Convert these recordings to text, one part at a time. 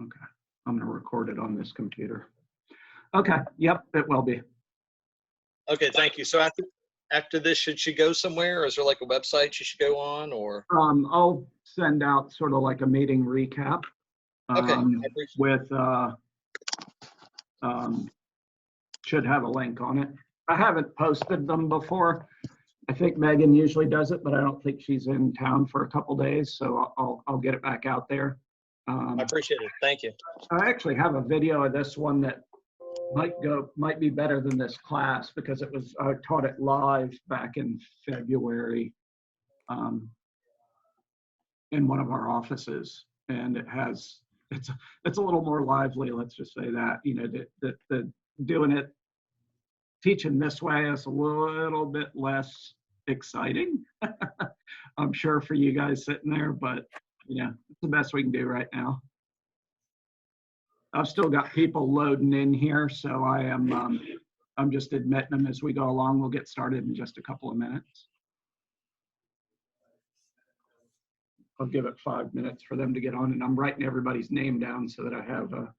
Okay, I'm gonna record it on this computer. Okay, yep, it will be. Okay, thank you. So after this, should she go somewhere? Or is there like a website she should go on, or? I'll send out sort of like a meeting recap. Okay, I appreciate With, should have a link on it. I haven't posted them before. I think Megan usually does it, but I don't think she's in town for a couple days, so I'll get it back out there. I appreciate it. Thank you. I actually have a video of this one that might be better than this class because I taught it live back in February in one of our offices, and it's a little more lively. Let's just say that, you know, the doing it, teaching this way is a little bit less exciting. I'm sure for you guys sitting there, but yeah, it's the best we can do right now. I've still got people loading in here, so I'm just admitting them as we go along. We'll get started in just a couple of minutes. I'll give it 5 minutes for them to get on, and I'm writing everybody's name down so that I have a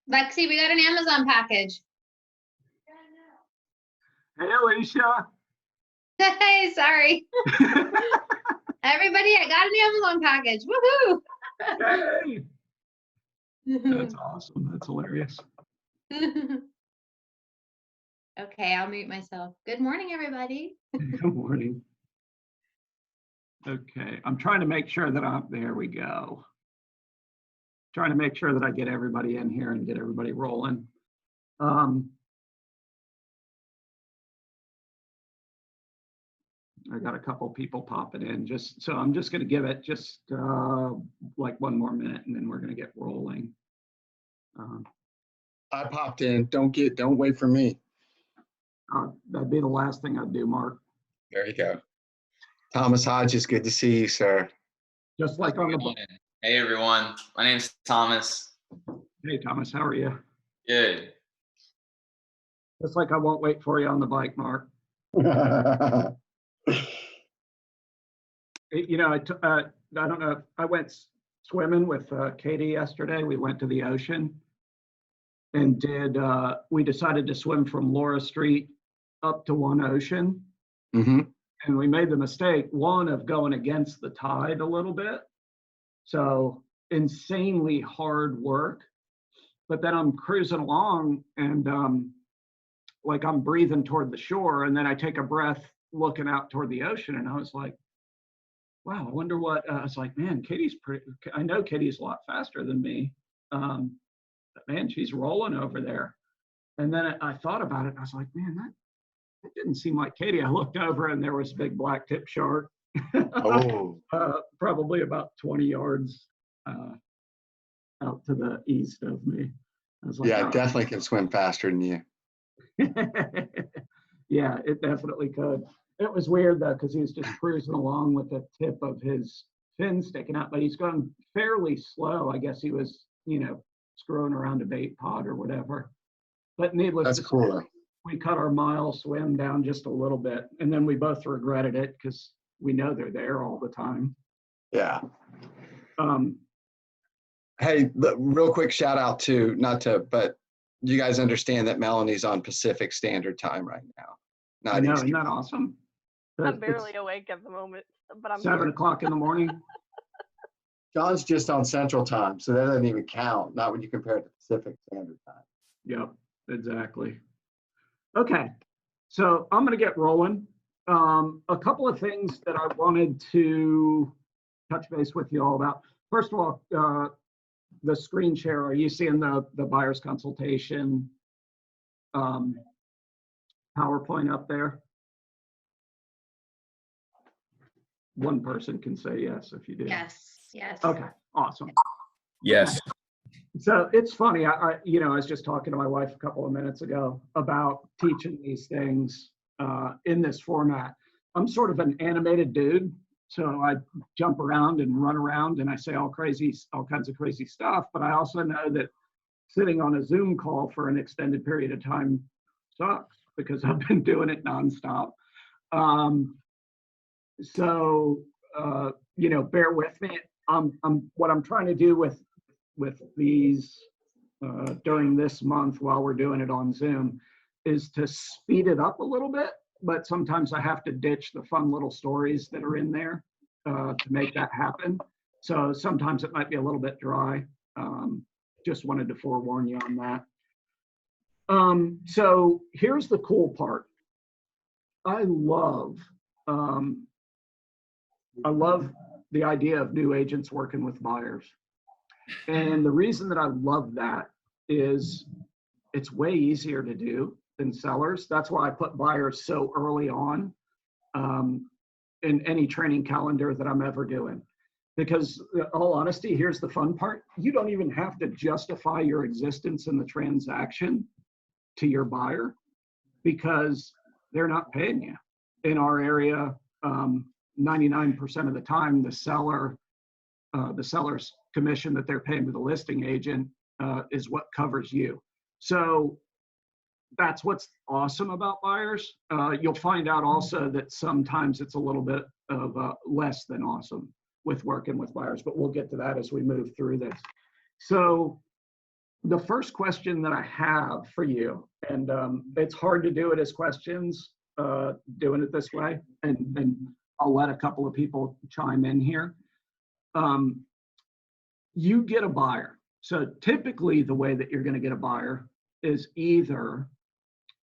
Lexi, we got an Amazon package. Hey, Alicia. Hey, sorry. Everybody, I got an Amazon package. Woohoo! Hey. That's awesome. That's hilarious. Okay, I'll mute myself. Good morning, everybody. Good morning. Okay, I'm trying to make sure that there we go. Trying to make sure that I get everybody in here and get everybody rolling. I got a couple people popping in, so I'm just going to give it just like 1 more minute, and then we're going to get rolling. I popped in. Don't wait for me. That'd be the last thing I'd do, Mark. There you go. Thomas Hodges, good to see you, sir. Just like on the book. Hey everyone, my name's Thomas. Hey Thomas, how are you? Yay. Just like I won't wait for you on the bike, Mark. You know, I don't know. I went swimming with Katie yesterday. We went to the ocean and we decided to swim from Laura Street up to One Ocean. hmm And we made the mistake, one, of going against the tide a little bit. So insanely hard work. But then I'm cruising along and like I'm breathing toward the shore, and then I take a breath looking out toward the ocean, and I was like, wow, I wonder what, I was like, man, I know Katie's a lot faster than me, but man, she's rolling over there. And then I thought about it, and I was like, man, that didn't seem like Katie. I looked over, and there was a big black tip shark, Oh, probably about 20 yards out to the east of me. I was like, yeah, oh. it definitely can swim faster than you. Yeah, it definitely could. It was weird though, because he was just cruising along with the tip of his fin sticking out, but he's going fairly slow. I guess he was, you know, screwing around a bait pod or whatever. But needless That's to say, cool. we cut our mile swim down just a little bit, and then we both regretted it because we know they're there all the time. Yeah. Um, Hey, real quick shout out to, but you guys understand that Melanie's on Pacific Standard Time right now. I Not know, Eastern. isn't that awesome? I'm It's barely awake at the moment, but I'm 7 here. o'clock in the morning. John's just on Central Time, so that doesn't even count. Not when you compare it to Pacific Standard Time. Yep, exactly. Okay, so I'm going to get rolling. A couple of things that I wanted to touch base with you all about. First of all, the screen share, are you seeing the buyer's consultation PowerPoint up there? One person can say yes if you do. Yes, yes. Okay, awesome. Yes. So it's funny, I was just talking to my wife a couple of minutes ago about teaching these things in this format. I'm sort of an animated dude, so I jump around and run around and I say all kinds of crazy stuff, but I also know that sitting on a Zoom call for an extended period of time sucks because I've been doing it nonstop. So bear with me. What I'm trying to do with these during this month while we're doing it on Zoom is to speed it up a little bit, but sometimes I have to ditch the fun little stories that are in there to make that happen. So sometimes it might be a little bit dry. Just wanted to forewarn you on that. So here's the cool part. I love the idea of new agents working with buyers. And the reason that I love that is it's way easier to do than sellers. That's why I put buyers so early on in any training calendar that I'm ever doing. Because in all honesty, here's the fun part. You don't even have to justify your existence in the transaction to your buyer because they're not paying you. In our area, 99% of the time, the seller's commission that they're paying to the listing agent is what covers you. So that's what's awesome about buyers. You'll find out also that sometimes it's a little bit of less than awesome with working with buyers, but we'll get to that as we move through this. So the first question that I have for you, and it's hard to do it as questions, doing it this way, and I'll let a couple of people chime in here. You get a buyer. So typically the way that you're going to get a buyer is either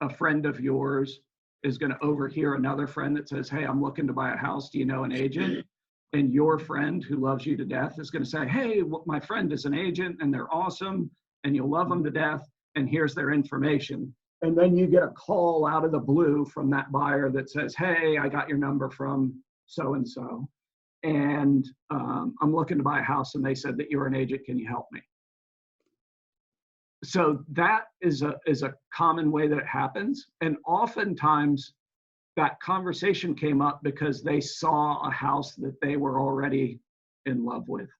a friend of yours is going to overhear another friend that says, hey, I'm looking to buy a house. Do you know an agent? And your friend who loves you to death is going to say, hey, my friend is an agent and they're awesome and you'll love them to death. And here's their information. And then you get a call out of the blue from that buyer that says, hey, I got your number from so-and-so. And I'm looking to buy a house and they said that you're an agent. Can you help me? So that is a common way that it happens. And oftentimes that conversation came up because they saw a house that they were already in love with.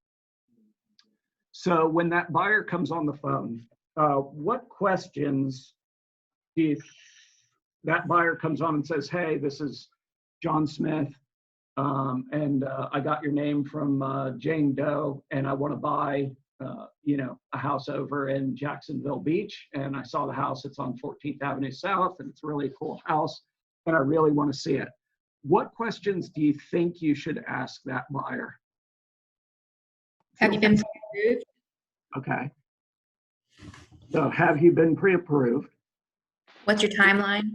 So when that buyer comes on the phone, what questions if that buyer comes on and says, hey, this is John Smith, and I got your name from Jane Doe, and I want to buy, a house over in Jacksonville Beach, and I saw the house. It's on 14th Avenue South, and it's a really cool house, and I really want to see it. What questions do you think you should ask that buyer? Have you been approved? Okay. So have you been pre-approved? What's your timeline?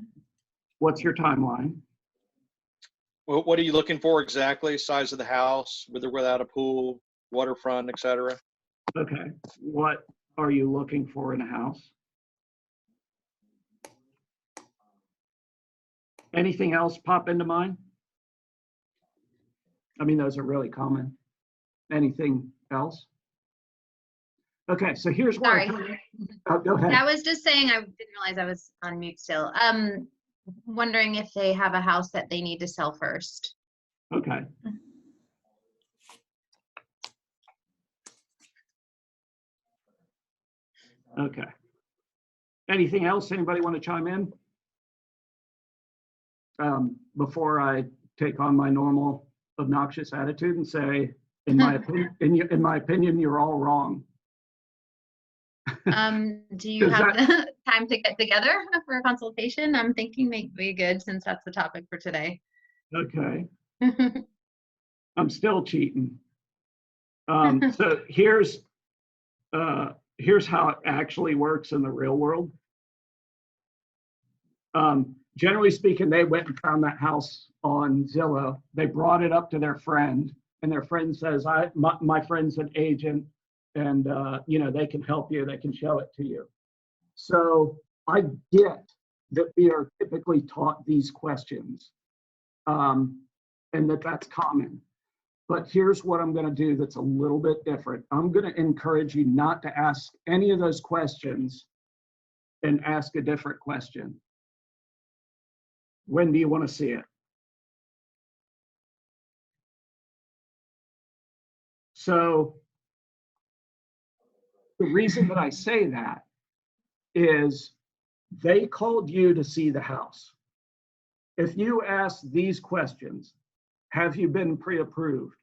What's your timeline? Well, what are you looking for exactly? Size of the house, with or without a pool, waterfront, etc. Okay. What are you looking for in a house? Anything else pop into mind? I mean, those are really common. Anything else? Okay, so here's where Sorry. Go ahead. I was just saying, I didn't realize I was on mute still. Wondering if they have a house that they need to sell first. Okay. Okay. Anything else? Anybody want to chime in? Before I take on my normal obnoxious attitude and say, in my opinion, you're all wrong. Do you have the time to get together for a consultation? I'm thinking maybe good since that's the topic for today. Okay. I'm still cheating. So here's how it actually works in the real world. Generally speaking, they went and found that house on Zillow. They brought it up to their friend, and their friend says, my friend's an agent, and they can help you, they can show it to you. So I get that we are typically taught these questions, and that's common. But here's what I'm going to do that's a little bit different. I'm going to encourage you not to ask any of those questions and ask a different question. When do you want to see it? So the reason that I say that is they called you to see the house. If you ask these questions, have you been pre-approved?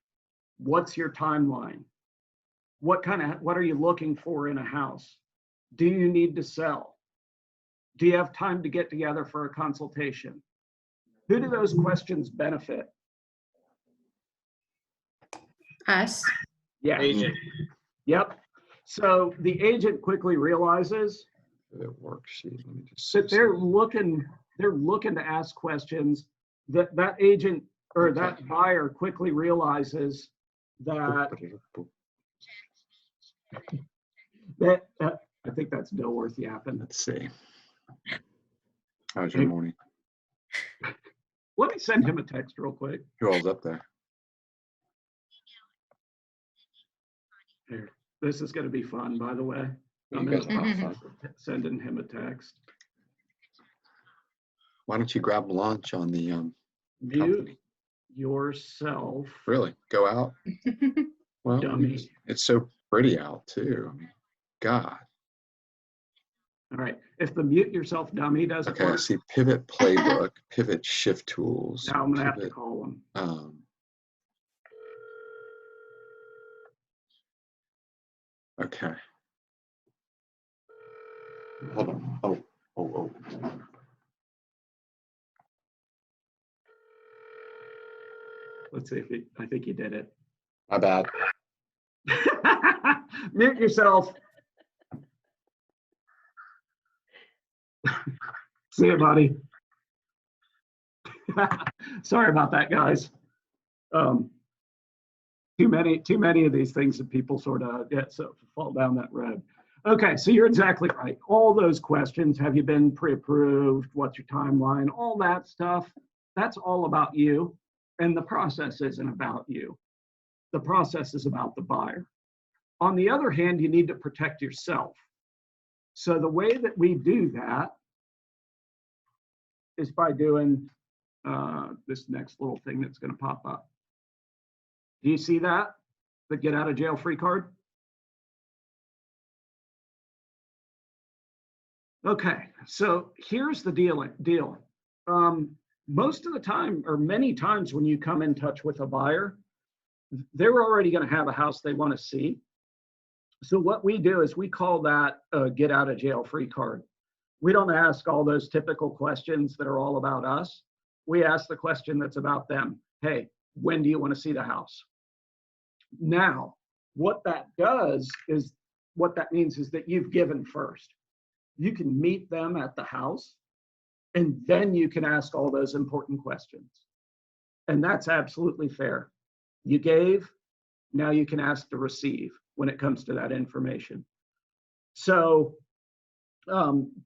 What's your timeline? What are you looking for in a house? Do you need to sell? Do you have time to get together for a consultation? Who do those questions benefit? Us. Yeah. Agent. Yep. So the agent quickly realizes Worksheet. Let me just that they're looking to ask questions that agent or that buyer quickly realizes that I think that's Dilworth yapping. Let's see. How's your morning? Let me send him a text real quick. Who all's up there? Here, this is going to be fun, by the way. You I'm guys in the have process fun. of sending him a text. Why don't you grab lunch on the Mute company? yourself. Really? Go out? Well, Dummy. it's so pretty out too. I mean, God. All right. If the mute yourself dummy doesn't Okay, I work, see pivot playbook, pivot shift tools. now I'm going to have to pivot, call him. Okay. Hold on. Oh. Let's see if I think he did it. My bad. Mute yourself. See you, buddy. Sorry about that, guys. Too many of these things that people sort of fall down that road. Okay, so you're exactly right. All those questions, have you been pre-approved? What's your timeline? All that stuff, that's all about you. And the process isn't about you. The process is about the buyer. On the other hand, you need to protect yourself. So the way that we do that is by doing this next little thing that's going to pop up. Do you see that? The get out of jail free card? Okay, so here's the deal. Most of the time, or many times when you come in touch with a buyer, they're already going to have a house they want to see. So what we do is we call that a get out of jail free card. We don't ask all those typical questions that are all about us. We ask the question that's about them. Hey, when do you want to see the house? Now, what that means is that you've given first. You can meet them at the house, and then you can ask all those important questions. And that's absolutely fair. You gave, now you can ask to receive when it comes to that information. So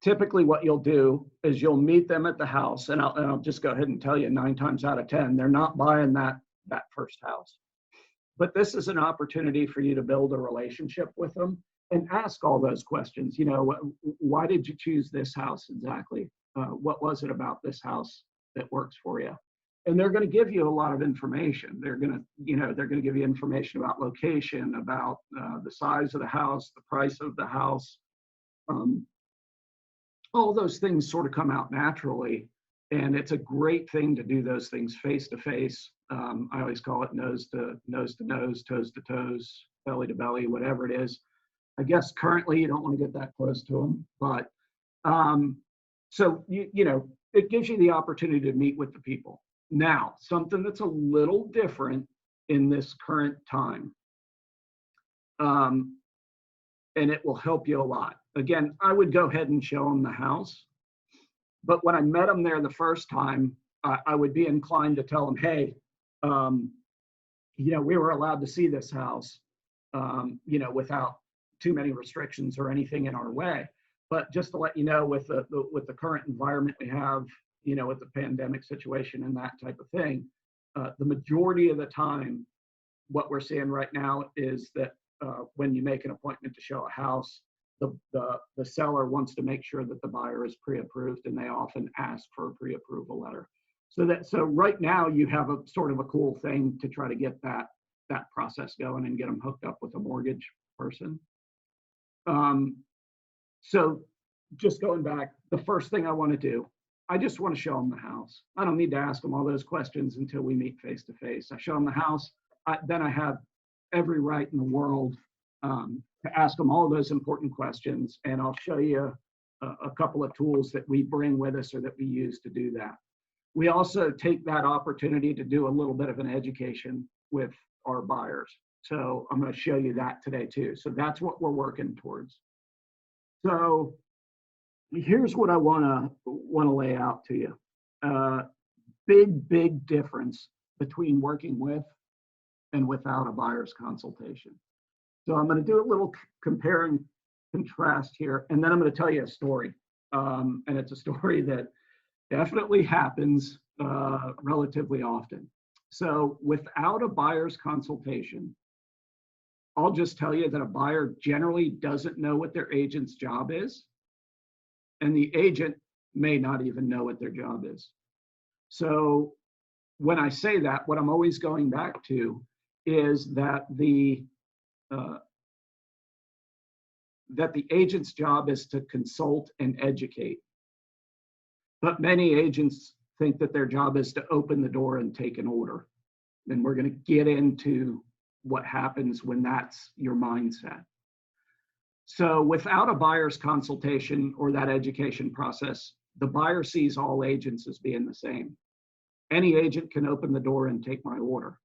typically what you'll do is you'll meet them at the house, and I'll just go ahead and tell you 9 times out of 10, they're not buying that first house. But this is an opportunity for you to build a relationship with them and ask all those questions. You know, why did you choose this house exactly? What was it about this house that works for you? And they're going to give you a lot of information. They're going to give you information about location, about the size of the house, the price of the house. All those things sort of come out naturally, and it's a great thing to do those things face to face. I always call it nose to nose, toes to toes, belly to belly, whatever it is. I guess currently you don't want to get that close to them, but so it gives you the opportunity to meet with the people. Now, something that's a little different in this current time, and it will help you a lot. Again, I would go ahead and show them the house, but when I met them there the first time, I would be inclined to tell them, hey, we were allowed to see this house, without too many restrictions or anything in our way. But just to let you know, with the current environment we have, with the pandemic situation and that type of thing, the majority of the time, what we're seeing right now is that when you make an appointment to show a house, the seller wants to make sure that the buyer is pre-approved, and they often ask for a pre-approval letter. So right now you have a sort of a cool thing to try to get that process going and get them hooked up with a mortgage person. So just going back, the first thing I want to do, I just want to show them the house. I don't need to ask them all those questions until we meet face to face. I show them the house, then I have every right in the world to ask them all those important questions, and I'll show you a couple of tools that we bring with us or that we use to do that. We also take that opportunity to do a little bit of an education with our buyers. So I'm going to show you that today too. So that's what we're working towards. So here's what I want to lay out to you. Big difference between working with and without a buyer's consultation. So I'm going to do a little compare and contrast here, and then I'm going to tell you a story. And it's a story that definitely happens relatively often. So without a buyer's consultation, I'll just tell you that a buyer generally doesn't know what their agent's job is, and the agent may not even know what their job is. So when I say that, what I'm always going back to is that the agent's job is to consult and educate. But many agents think that their job is to open the door and take an order. And we're going to get into what happens when that's your mindset. So without a buyer's consultation or that education process, the buyer sees all agents as being the same. Any agent can open the door and take my order,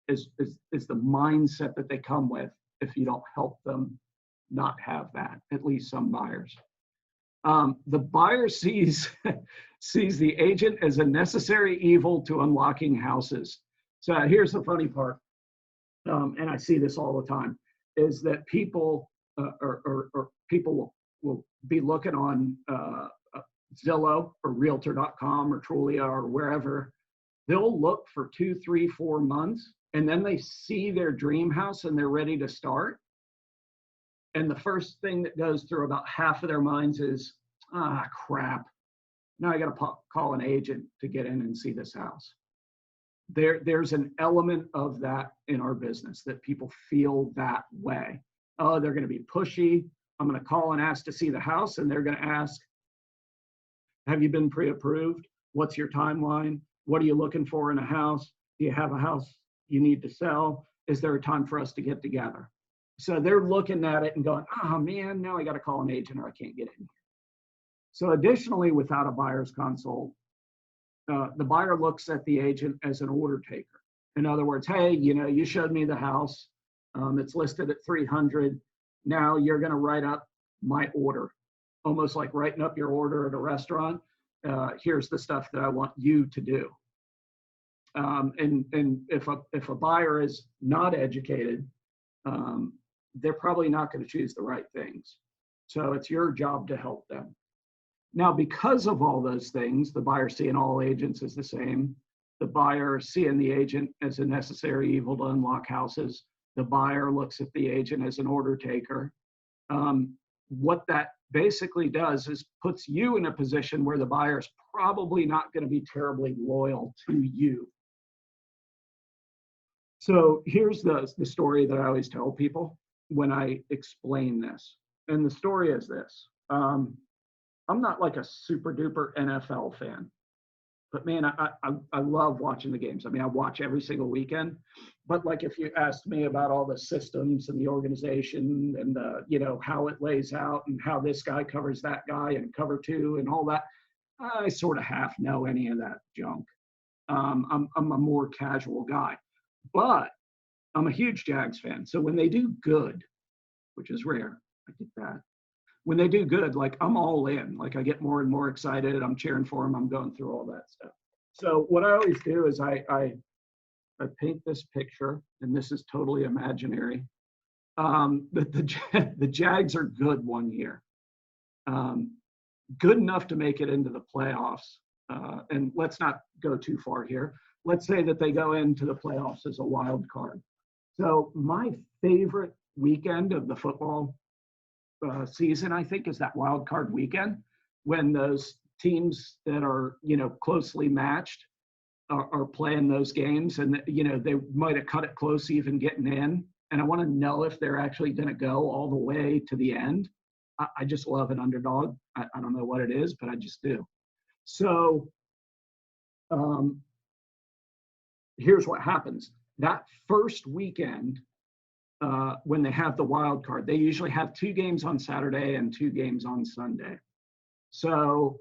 is the mindset that they come with if you don't help them not have that, at least some buyers. The buyer sees the agent as a necessary evil to unlocking houses. So here's the funny part, and I see this all the time, is that people people will be looking on Zillow or Realtor.com or Trulia or wherever. They'll look for 2, 3, 4 months, and then they see their dream house and they're ready to start. And the first thing that goes through about half of their minds is, crap. Now I got to call an agent to get in and see this house. There's an element of that in our business, that people feel that way. Oh, they're going to be pushy. I'm going to call and ask to see the house, and they're going to ask, have you been pre-approved? What's your timeline? What are you looking for in a house? Do you have a house you need to sell? Is there a time for us to get together? So they're looking at it and going, oh man, now I got to call an agent or I can't get in here. So additionally, without a buyer's consult, the buyer looks at the agent as an order taker. In other words, hey, you showed me the house. It's listed at 300. Now you're going to write up my order, almost like writing up your order at a restaurant. Here's the stuff that I want you to do. And if a buyer is not educated, they're probably not going to choose the right things. So it's your job to help them. Now, because of all those things, the buyer seeing all agents as the same, the buyer seeing the agent as a necessary evil to unlock houses, the buyer looks at the agent as an order taker. What that basically does is puts you in a position where the buyer is probably not going to be terribly loyal to you. So here's the story that I always tell people when I explain this. And the story is this. I'm not like a super duper NFL fan, but man, I love watching the games. I mean, I watch every single weekend, but like if you asked me about all the systems and the organization and how it lays out and how this guy covers that guy and cover two and all that, I sort of half know any of that junk. I'm a more casual guy, but I'm a huge Jags fan. So when they do good, which is rare, I get that. When they do good, like I'm all in, like I get more and more excited. I'm cheering for them. I'm going through all that stuff. So what I always do is I paint this picture, and this is totally imaginary. The Jags are good one year, good enough to make it into the playoffs. And let's not go too far here. Let's say that they go into the playoffs as a wild card. So my favorite weekend of the football season, I think, is that wild card weekend when those teams that are closely matched are playing those games, and they might have cut it close even getting in, and I want to know if they're actually going to go all the way to the end. I just love an underdog. I don't know what it is, but I just do. So here's what happens. That first weekend, when they have the wild card, they usually have 2 games on Saturday and 2 games on Sunday. So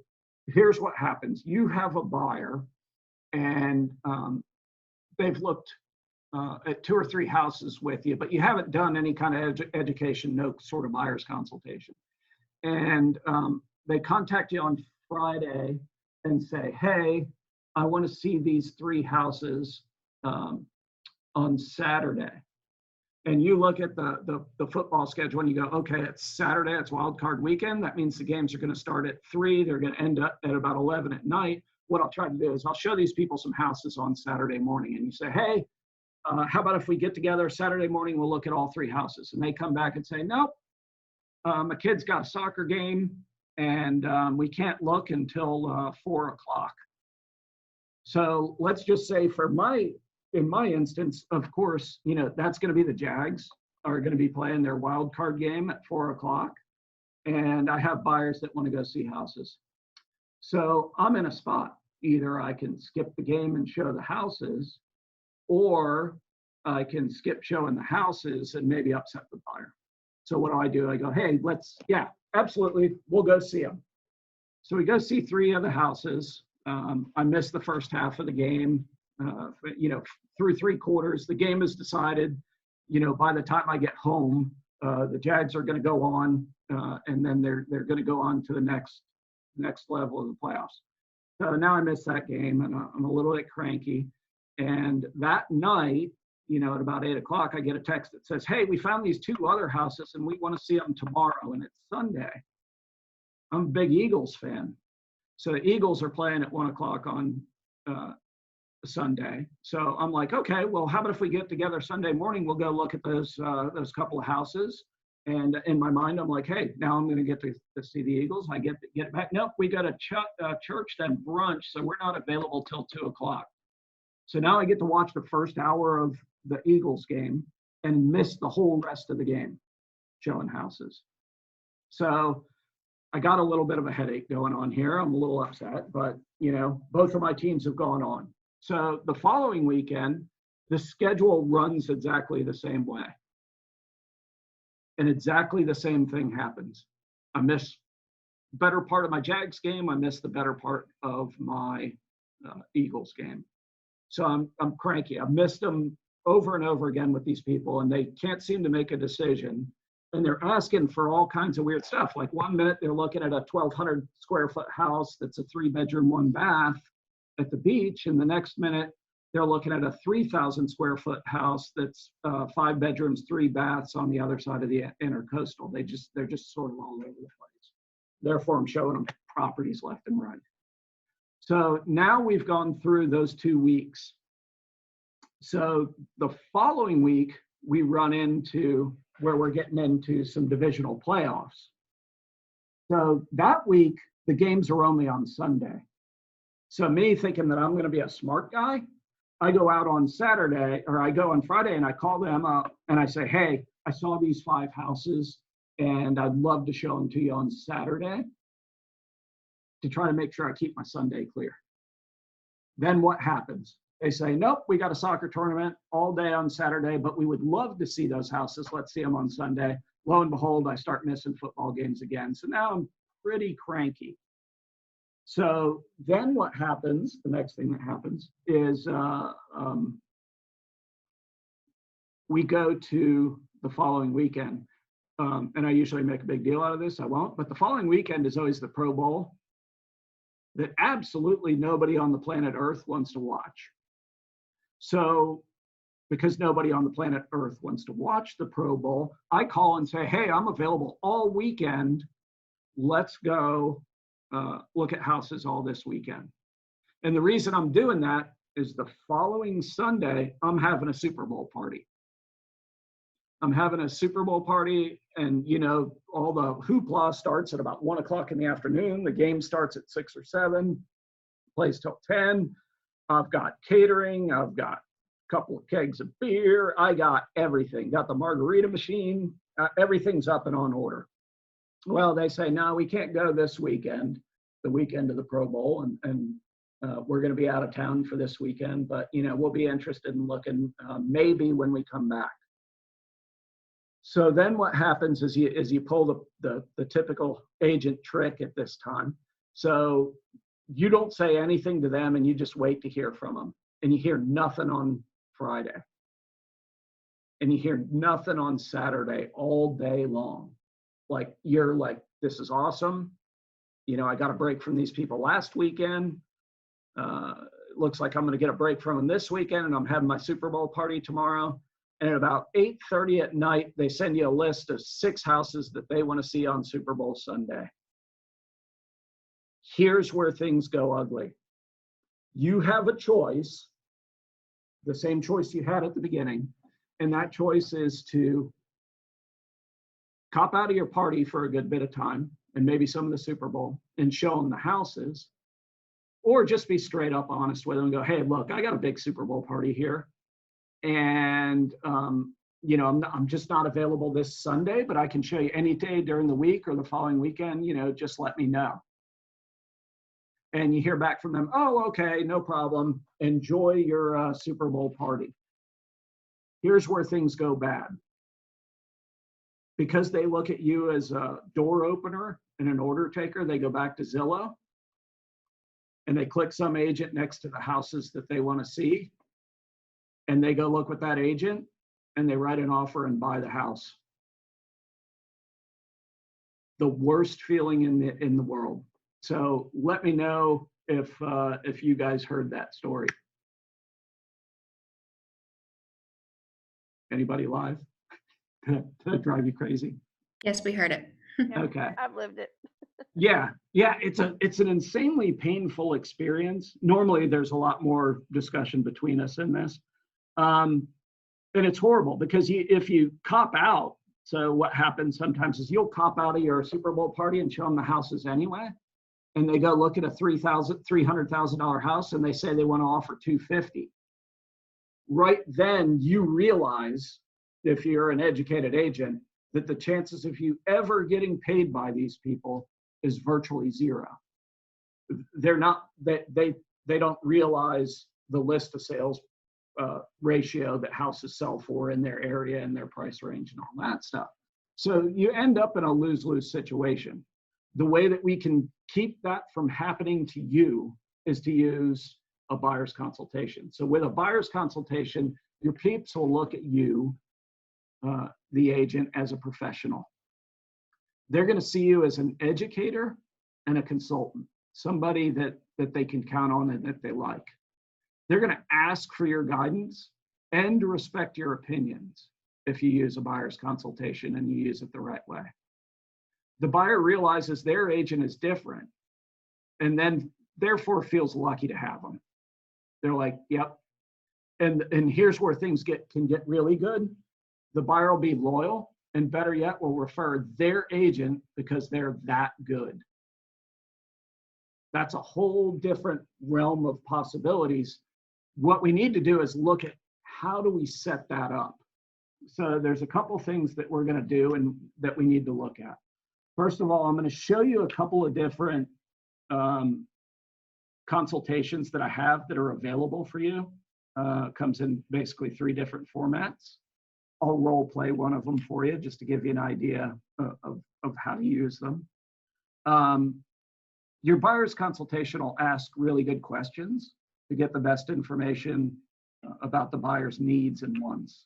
here's what happens. You have a buyer, and they've looked at 2 or 3 houses with you, but you haven't done any kind of education, no sort of buyer's consultation. And they contact you on Friday and say, hey, I want to see these 3 houses on Saturday. And you look at the football schedule and you go, okay, it's Saturday, it's wild card weekend. That means the games are going to start at 3. They're going to end up at about 11 at night. What I'll try to do is I'll show these people some houses on Saturday morning. And you say, hey, how about if we get together Saturday morning, we'll look at all 3 houses. And they come back and say, nope, my kid's got a soccer game and we can't look until 4 o'clock. So let's just say in my instance, of course, that's going to be the Jags are going to be playing their wild card game at 4 o'clock. And I have buyers that want to go see houses. So I'm in a spot. Either I can skip the game and show the houses, or I can skip showing the houses and maybe upset the buyer. So what do? I go, hey, yeah, absolutely. We'll go see them. So we go see 3 of the houses. I missed the first half of the game. Through 3 quarters, the game is decided. By the time I get home, the Jags are going to go on, and then they're going to go on to the next level of the playoffs. So now I missed that game, and I'm a little bit cranky. And that night, at about 8 o'clock, I get a text that says, hey, we found these 2 other houses, and we want to see them tomorrow, and it's Sunday. I'm a big Eagles fan. So the Eagles are playing at 1 o'clock on Sunday. So I'm like, okay, well, how about if we get together Sunday morning, we'll go look at those couple of houses. And in my mind, I'm like, hey, now I'm going to get to see the Eagles. I get back. Nope, we got a church then brunch, so we're not available till 2 o'clock. So now I get to watch the first hour of the Eagles game and miss the whole rest of the game showing houses. So I got a little bit of a headache going on here. I'm a little upset, but you know, both of my teams have gone on. So the following weekend, the schedule runs exactly the same way. And exactly the same thing happens. I miss better part of my Jags game. I missed the better part of my Eagles game. So I'm cranky. I've missed them over and over again with these people, and they can't seem to make a decision. And they're asking for all kinds of weird stuff. Like 1 minute they're looking at a 1,200 square foot house that's a 3-bedroom, 1 bath at the beach, and the next minute they're looking at a 3,000 square foot house that's 5 bedrooms, 3 baths on the other side of the intercoastal. They're just sort of all over the place. Therefore, I'm showing them properties left and right. So now we've gone through those 2 weeks. So the following week, we run into where we're getting into some divisional playoffs. So that week, the games are only on Sunday. So me thinking that I'm going to be a smart guy, I go out on Saturday, or I go on Friday and I call them up and I say, hey, I saw these 5 houses and I'd love to show them to you on Saturday to try to make sure I keep my Sunday clear. Then what happens? They say, nope, we got a soccer tournament all day on Saturday, but we would love to see those houses. Let's see them on Sunday. Lo and behold, I start missing football games again. So now I'm pretty cranky. So then what happens, the next thing that happens is we go to the following weekend. And I usually make a big deal out of this. I won't. But the following weekend is always the Pro Bowl that absolutely nobody on the planet Earth wants to watch. So because nobody on the planet Earth wants to watch the Pro Bowl, I call and say, hey, I'm available all weekend. Let's go look at houses all this weekend. And the reason I'm doing that is the following Sunday, I'm having a Super Bowl party. I'm having a Super Bowl party, and you know, all the hoopla starts at about 1 o'clock in the afternoon. The game starts at 6 or 7, plays till 10. I've got catering. I've got a couple of kegs of beer. I got everything. Got the margarita machine. Everything's up and on order. Well, they say, no, we can't go this weekend, the weekend of the Pro Bowl, and we're going to be out of town for this weekend, but you know, we'll be interested in looking maybe when we come back. So then what happens is you pull the typical agent trick at this time. So you don't say anything to them and you just wait to hear from them. And you hear nothing on Friday. And you hear nothing on Saturday all day long. Like, you're like, this is awesome. You know, I got a break from these people last weekend. Looks like I'm going to get a break from them this weekend, and I'm having my Super Bowl party tomorrow. And at about 8:30 at night, they send you a list of 6 houses that they want to see on Super Bowl Sunday. Here's where things go ugly. You have a choice, the same choice you had at the beginning, and that choice is to cop out of your party for a good bit of time, and maybe some of the Super Bowl, and show them the houses, or just be straight up honest with them and go, hey, look, I got a big Super Bowl party here. And, you know, I'm just not available this Sunday, but I can show you any day during the week or the following weekend, you know, just let me know. And you hear back from them, oh, okay, no problem. Enjoy your Super Bowl party. Here's where things go bad. Because they look at you as a door opener and an order taker, they go back to Zillow and they click some agent next to the houses that they want to see. And they go look with that agent and they write an offer and buy the house. The worst feeling in the world. So let me know if you guys heard that story. Anybody live? Did that drive you crazy? Yes, we heard it. Yeah, Okay. I've lived it. Yeah, it's an insanely painful experience. Normally there's a lot more discussion between us in this. And it's horrible because if you cop out, so what happens sometimes is you'll cop out of your Super Bowl party and show them the houses anyway. And they go look at a $300,000 house and they say they want to offer $250,000. Right then you realize, if you're an educated agent, that the chances of you ever getting paid by these people is virtually zero. They're not, they don't realize the list of sales ratio that houses sell for in their area and their price range and all that stuff. So you end up in a lose-lose situation. The way that we can keep that from happening to you is to use a buyer's consultation. So with a buyer's consultation, your peeps will look at you, the agent, as a professional. They're going to see you as an educator and a consultant, somebody that they can count on and that they like. They're going to ask for your guidance and respect your opinions if you use a buyer's consultation and you use it the right way. The buyer realizes their agent is different and then therefore feels lucky to have them. They're like, yep. And here's where things can get really good. The buyer will be loyal, and better yet, will refer their agent because they're that good. That's a whole different realm of possibilities. What we need to do is look at how do we set that up. So there's a couple things that we're going to do and that we need to look at. First of all, I'm going to show you a couple of different consultations that I have that are available for you. Comes in basically 3 different formats. I'll role play one of them for you just to give you an idea of how to use them. Your buyer's consultation will ask really good questions to get the best information about the buyer's needs and wants.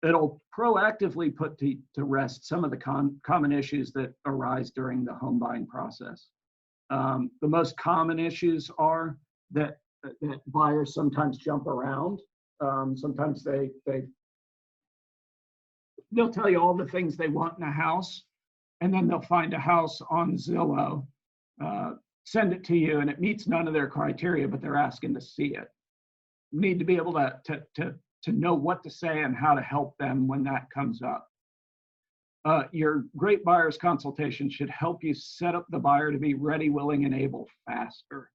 It'll proactively put to rest some of the common issues that arise during the home buying process. The most common issues are that buyers sometimes jump around. Sometimes they'll tell you all the things they want in a house, and then they'll find a house on Zillow, send it to you, and it meets none of their criteria, but they're asking to see it. You need to be able to know what to say and how to help them when that comes up. Your great buyer's consultation should help you set up the buyer to be ready, willing, and able faster.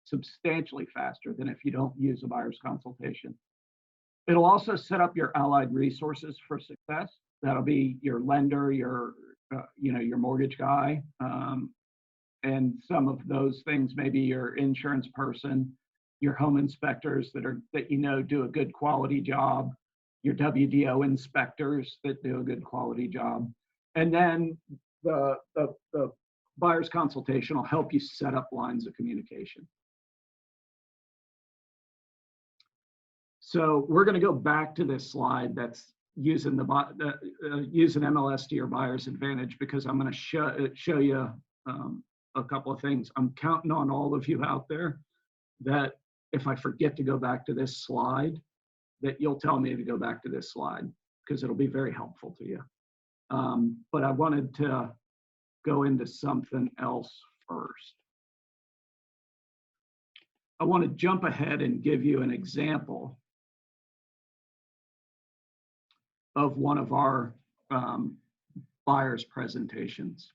Substantially faster than if you don't use a buyer's consultation. It'll also set up your allied resources for success. That'll be your lender, your mortgage guy, and some of those things, maybe your insurance person, your home inspectors that do a good quality job, your WDO inspectors that do a good quality job, and then the buyer's consultation will help you set up lines of communication. So we're going to go back to this slide that's using using MLS to your buyer's advantage, because I'm going to show you a couple of things. I'm counting on all of you out there that if I forget to go back to this slide, that you'll tell me to go back to this slide, because it'll be very helpful to you. But I wanted to go into something else first. I want to jump ahead and give you an example of one of our buyer's presentations.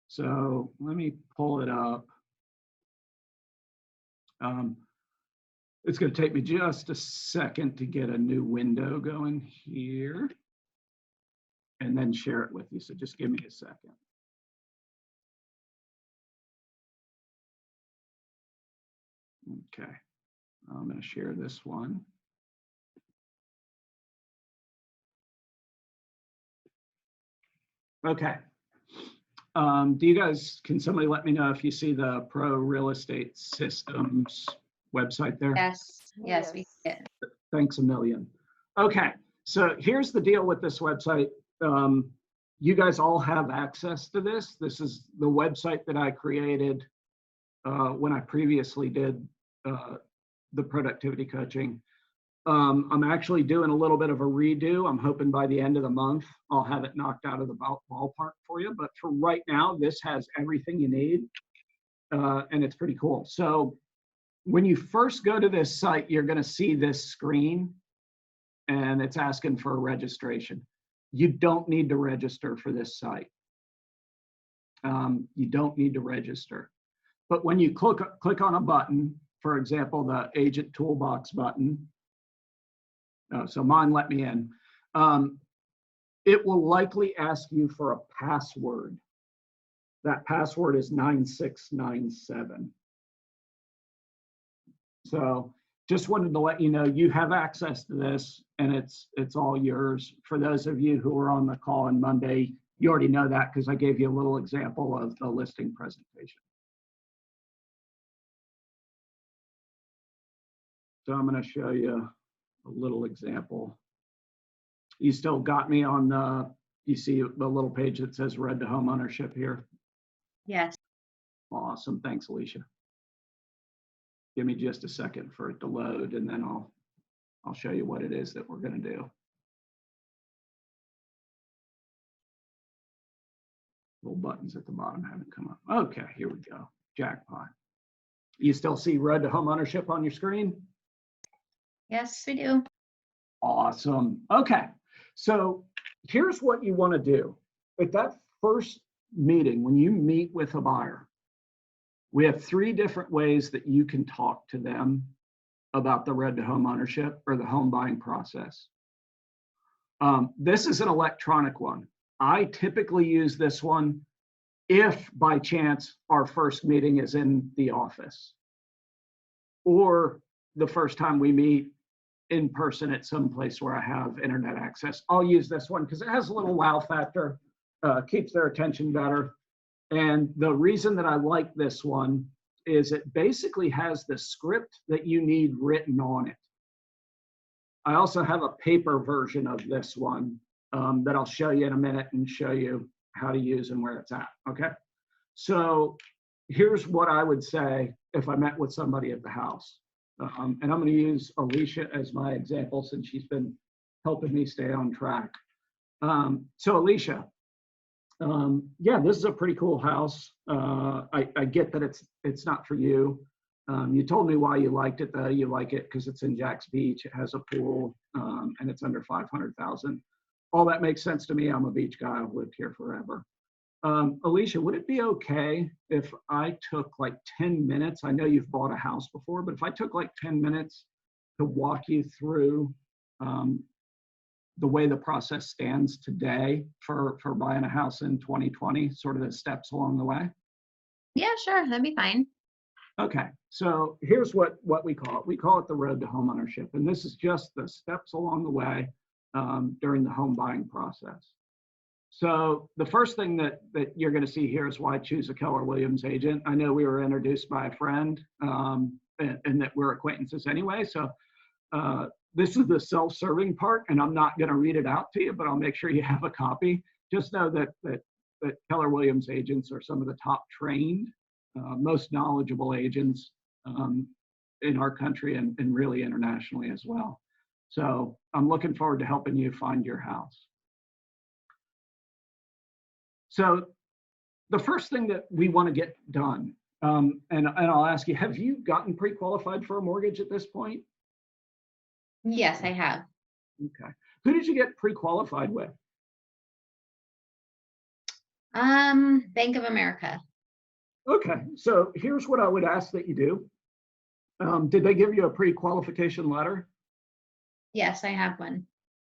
So let me pull it up. It's going to take me just a second to get a new window going here and then share it with you. So just give me a second. Okay, I'm going to share this one. Okay. Can somebody let me know if you see the Pro Real Estate Systems website there? Yes, we did. Thanks a million. Okay, so here's the deal with this website. You guys all have access to this. This is the website that I created when I previously did the productivity coaching. I'm actually doing a little bit of a redo. I'm hoping by the end of the month, I'll have it knocked out of the ballpark for you. But for right now, this has everything you need, and it's pretty cool. So when you first go to this site, you're going to see this screen, and it's asking for a registration. You don't need to register for this site. You don't need to register. But when you click on a button, for example, the Agent Toolbox button, so mine let me in. it will likely ask you for a password. That password is 9697. So just wanted to let you know you have access to this, and it's all yours. For those of you who were on the call on Monday, you already know that because I gave you a little example of the listing presentation. So I'm going to show you a little example. You still got me on the, you see the little page that says Red to Home Ownership here? Yes. Awesome. Thanks, Alicia. Give me just a second for it to load, and then I'll show you what it is that we're going to do. Little buttons at the bottom haven't come up. Okay, here we go. Jackpot. You still see Red to Home Ownership on your screen? Yes, we do. Awesome. Okay, so here's what you want to do. At that first meeting, when you meet with a buyer, we have 3 different ways that you can talk to them about the Red to Home Ownership or the home buying process. This is an electronic one. I typically use this one if by chance our first meeting is in the office or the first time we meet in person at some place where I have internet access. I'll use this one because it has a little wow factor, keeps their attention better. And the reason that I like this one is it basically has the script that you need written on it. I also have a paper version of this one that I'll show you in a minute and show you how to use and where it's at, okay? So here's what I would say if I met with somebody at the house. And I'm gonna use Alicia as my example since she's been helping me stay on track. So Alicia, yeah, this is a pretty cool house. I get that it's not for you. You told me why you liked it though. You like it because it's in Jack's Beach, it has a pool, and it's under 500,000. All that makes sense to me. I'm a beach guy, I've lived here forever. Alicia, would it be okay if I took like 10 minutes? I know you've bought a house before, but if I took like 10 minutes to walk you through the way the process stands today for buying a house in 2020, sort of the steps along the way? Yeah, sure. That'd be fine. Okay, so here's what we call it. We call it the Road to Home Ownership, and this is just the steps along the way during the home buying process. So the first thing that you're going to see here is why choose a Keller Williams agent. I know we were introduced by a friend and that we're acquaintances anyway. So this is the self-serving part, and I'm not going to read it out to you, but I'll make sure you have a copy. Just know that Keller Williams agents are some of the top trained, most knowledgeable agents in our country and really internationally as well. So I'm looking forward to helping you find your house. So the first thing that we want to get done, and I'll ask you, have you gotten pre-qualified for a mortgage at this point? Yes, I have. Okay. Who did you get pre-qualified with? Bank of America. Okay, so here's what I would ask that you do. Did they give you a pre-qualification letter? Yes, I have one.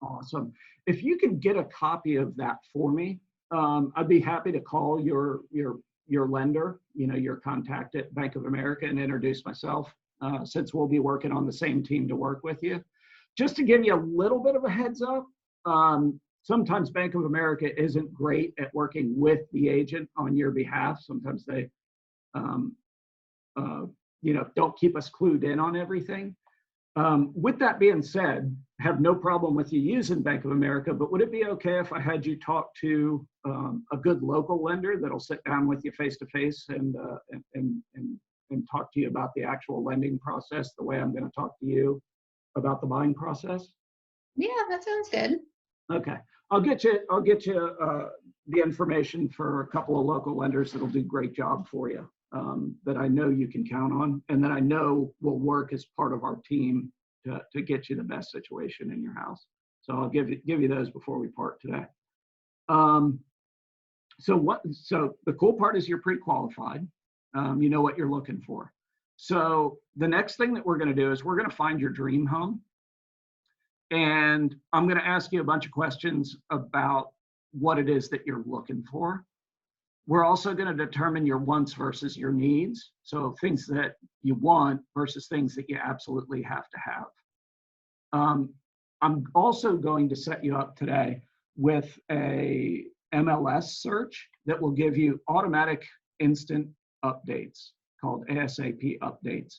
Awesome. If you can get a copy of that for me, I'd be happy to call your lender, your contact at Bank of America, and introduce myself, since we'll be working on the same team to work with you. Just to give you a little bit of a heads up, sometimes Bank of America isn't great at working with the agent on your behalf. Sometimes they, don't keep us clued in on everything. With that being said, have no problem with you using Bank of America, but would it be okay if I had you talk to a good local lender that'll sit down with you face to face and talk to you about the actual lending process, the way I'm going to talk to you about the buying process? Yeah, that sounds good. Okay, I'll get you the information for a couple of local lenders that'll do a great job for you, that I know you can count on, and that I know will work as part of our team to get you the best situation in your house. So I'll give you those before we part today. So the cool part is you're pre-qualified. You know what you're looking for. So the next thing that we're going to do is we're going to find your dream home. And I'm going to ask you a bunch of questions about what it is that you're looking for. We're also going to determine your wants versus your needs. So things that you want versus things that you absolutely have to have. I'm also going to set you up today with a MLS search that will give you automatic instant updates called ASAP updates,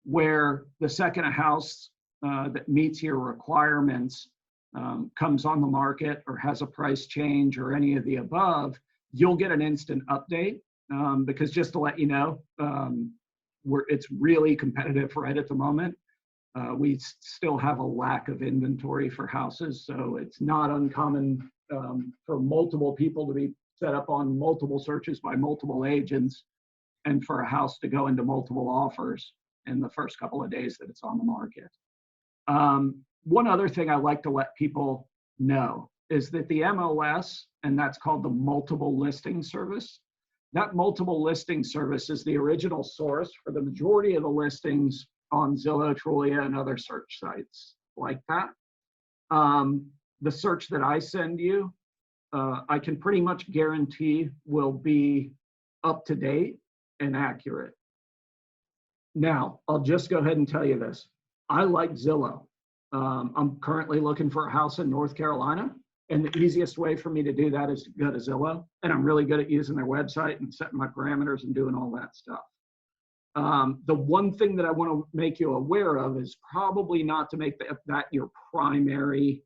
where the second a house that meets your requirements comes on the market or has a price change or any of the above, you'll get an instant update because just to let you know, it's really competitive right at the moment. We still have a lack of inventory for houses, so it's not uncommon for multiple people to be set up on multiple searches by multiple agents and for a house to go into multiple offers in the first couple of days that it's on the market. One other thing I like to let people know is that the MLS, and that's called the multiple listing service, that multiple listing service is the original source for the majority of the listings on Zillow, Trulia, and other search sites like that. The search that I send you, I can pretty much guarantee will be up to date and accurate. Now, I'll just go ahead and tell you this. I like Zillow. I'm currently looking for a house in North Carolina, and the easiest way for me to do that is to go to Zillow, and I'm really good at using their website and setting my parameters and doing all that stuff. The one thing that I want to make you aware of is probably not to make that your primary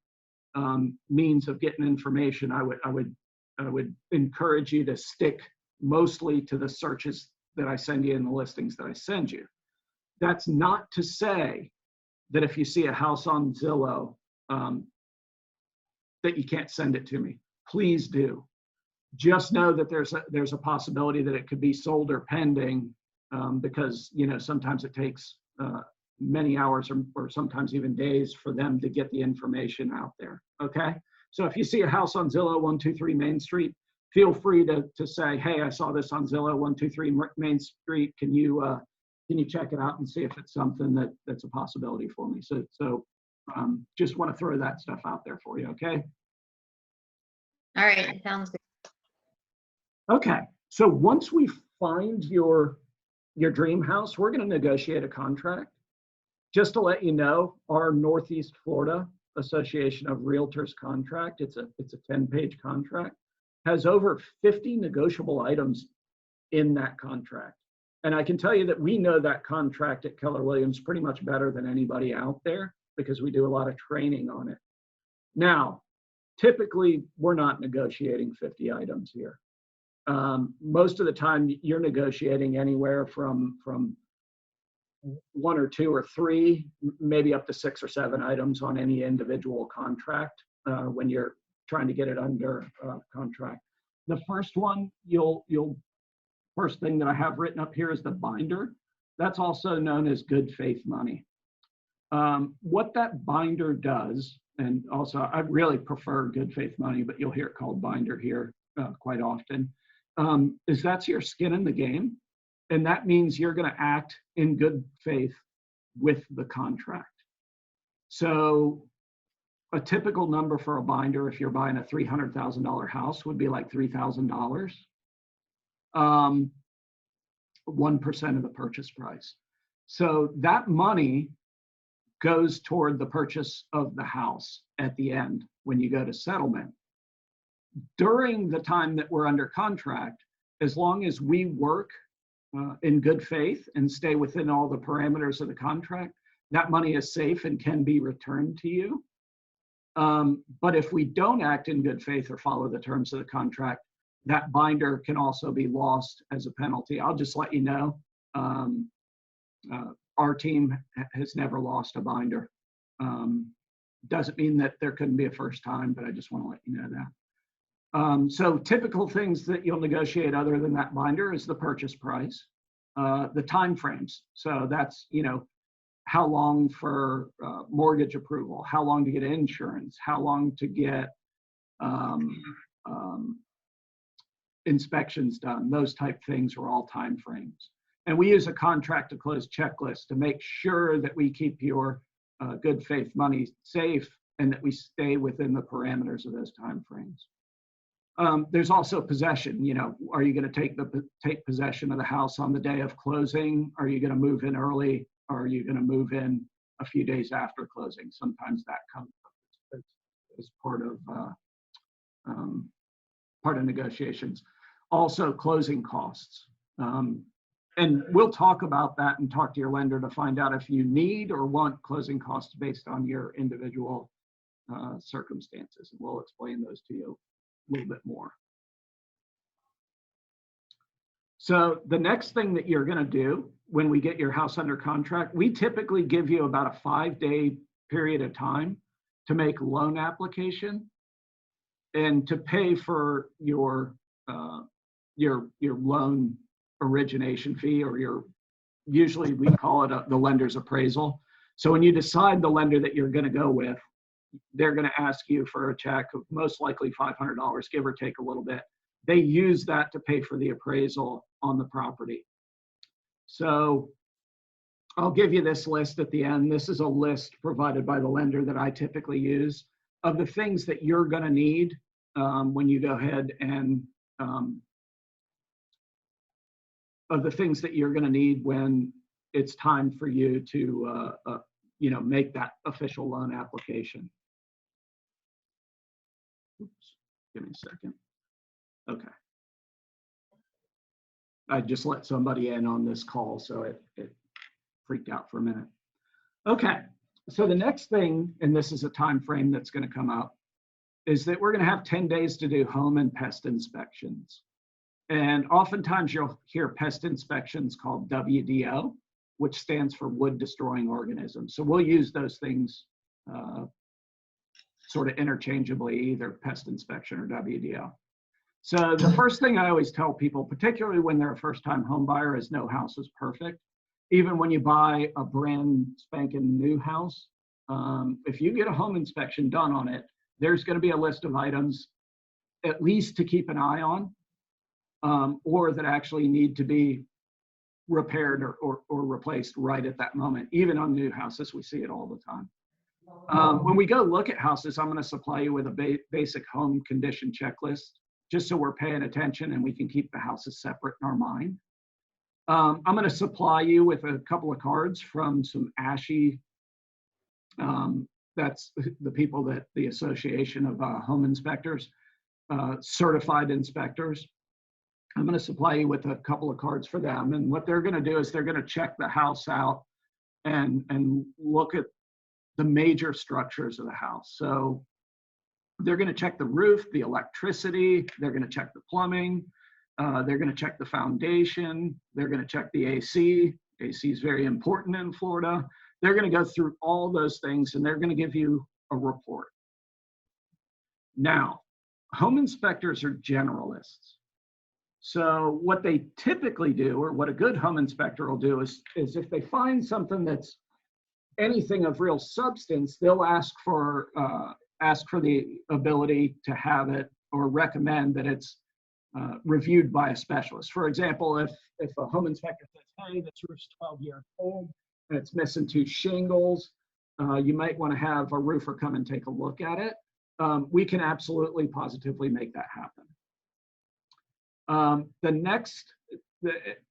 means of getting information. I would encourage you to stick mostly to the searches that I send you and the listings that I send you. That's not to say that if you see a house on Zillow that you can't send it to me. Please do. Just know that there's a possibility that it could be sold or pending because sometimes it takes many hours or sometimes even days for them to get the information out there. Okay, so if you see a house on Zillow 123 Main Street, feel free to say, hey, I saw this on Zillow 123 Main Street. Can you check it out and see if it's something that's a possibility for me? So just want to throw that stuff out there for you. Okay. All right, sounds good. Okay, so once we find your dream house, we're going to negotiate a contract. Just to let you know, our Northeast Florida Association of Realtors contract, it's a 10-page contract, has over 50 negotiable items in that contract. And I can tell you that we know that contract at Keller Williams pretty much better than anybody out there because we do a lot of training on it. Now, typically, we're not negotiating 50 items here. Most of the time, you're negotiating anywhere from 1 or 2 or 3, maybe up to 6 or 7 items on any individual contract when you're trying to get it under contract. The first one, first thing that I have written up here is the binder. That's also known as good faith money. What that binder does, and also I really prefer good faith money, but you'll hear it called binder here quite often, is that's your skin in the game. And that means you're going to act in good faith with the contract. So a typical number for a binder, if you're buying a $300,000 house, would be like $3,000. 1% of the purchase price. So that money goes toward the purchase of the house at the end when you go to settlement. During the time that we're under contract, as long as we work in good faith and stay within all the parameters of the contract, that money is safe and can be returned to you. But if we don't act in good faith or follow the terms of the contract, that binder can also be lost as a penalty. I'll just let you know, our team has never lost a binder. Doesn't mean that there couldn't be a first time, but I just want to let you know that. So typical things that you'll negotiate other than that binder is the purchase price, the time frames. So that's, how long for mortgage approval, how long to get insurance, how long to get inspections done. Those type things are all time frames. And we use a contract to close checklist to make sure that we keep your good faith money safe and that we stay within the parameters of those timeframes. There's also possession. You know, are you going to take possession of the house on the day of closing? Are you going to move in early? Or are you going to move in a few days after closing? Sometimes that comes up as part of negotiations. Also, closing costs. And we'll talk about that and talk to your lender to find out if you need or want closing costs based on your individual circumstances. And we'll explain those to you a little bit more. So the next thing that you're going to do when we get your house under contract, we typically give you about a 5-day period of time to make loan application and to pay for your loan origination fee, or usually we call it the lender's appraisal. So when you decide the lender that you're going to go with, they're going to ask you for a check of most likely $500, give or take a little bit. They use that to pay for the appraisal on the property. So I'll give you this list at the end. This is a list provided by the lender that I typically use of the things that you're going to need when you go ahead and of the things that you're going to need when it's time for you to make that official loan application. Oops, give me a second. Okay. I just let somebody in on this call, so it freaked out for a minute. Okay, so the next thing, and this is a time frame that's going to come up, is that we're going to have 10 days to do home and pest inspections. And oftentimes you'll hear pest inspections called WDO, which stands for wood destroying organisms. So we'll use those things sort of interchangeably, either pest inspection or WDO. So the first thing I always tell people, particularly when they're a first-time home buyer, is no house is perfect. Even when you buy a brand spanking new house, if you get a home inspection done on it, there's going to be a list of items at least to keep an eye on, or that actually need to be repaired or replaced right at that moment. Even on new houses, we see it all the time. When we go look at houses, I'm going to supply you with a basic home condition checklist, just so we're paying attention and we can keep the houses separate in our mind. I'm going to supply you with a couple of cards from some ASHI. That's the people that the Association of Home Inspectors, certified inspectors. I'm going to supply you with a couple of cards for them. And what they're going to do is they're going to check the house out and look at the major structures of the house. So they're going to check the roof, the electricity, they're going to check the plumbing, they're going to check the foundation, they're going to check the AC. AC is very important in Florida. They're going to go through all those things and they're going to give you a report. Now, home inspectors are generalists. So what they typically do, or what a good home inspector will do, is if they find something that's anything of real substance, they'll ask for the ability to have it or recommend that it's reviewed by a specialist. For example, if a home inspector says, hey, this roof's 12 years old and it's missing 2 shingles, you might want to have a roofer come and take a look at it. We can absolutely positively make that happen.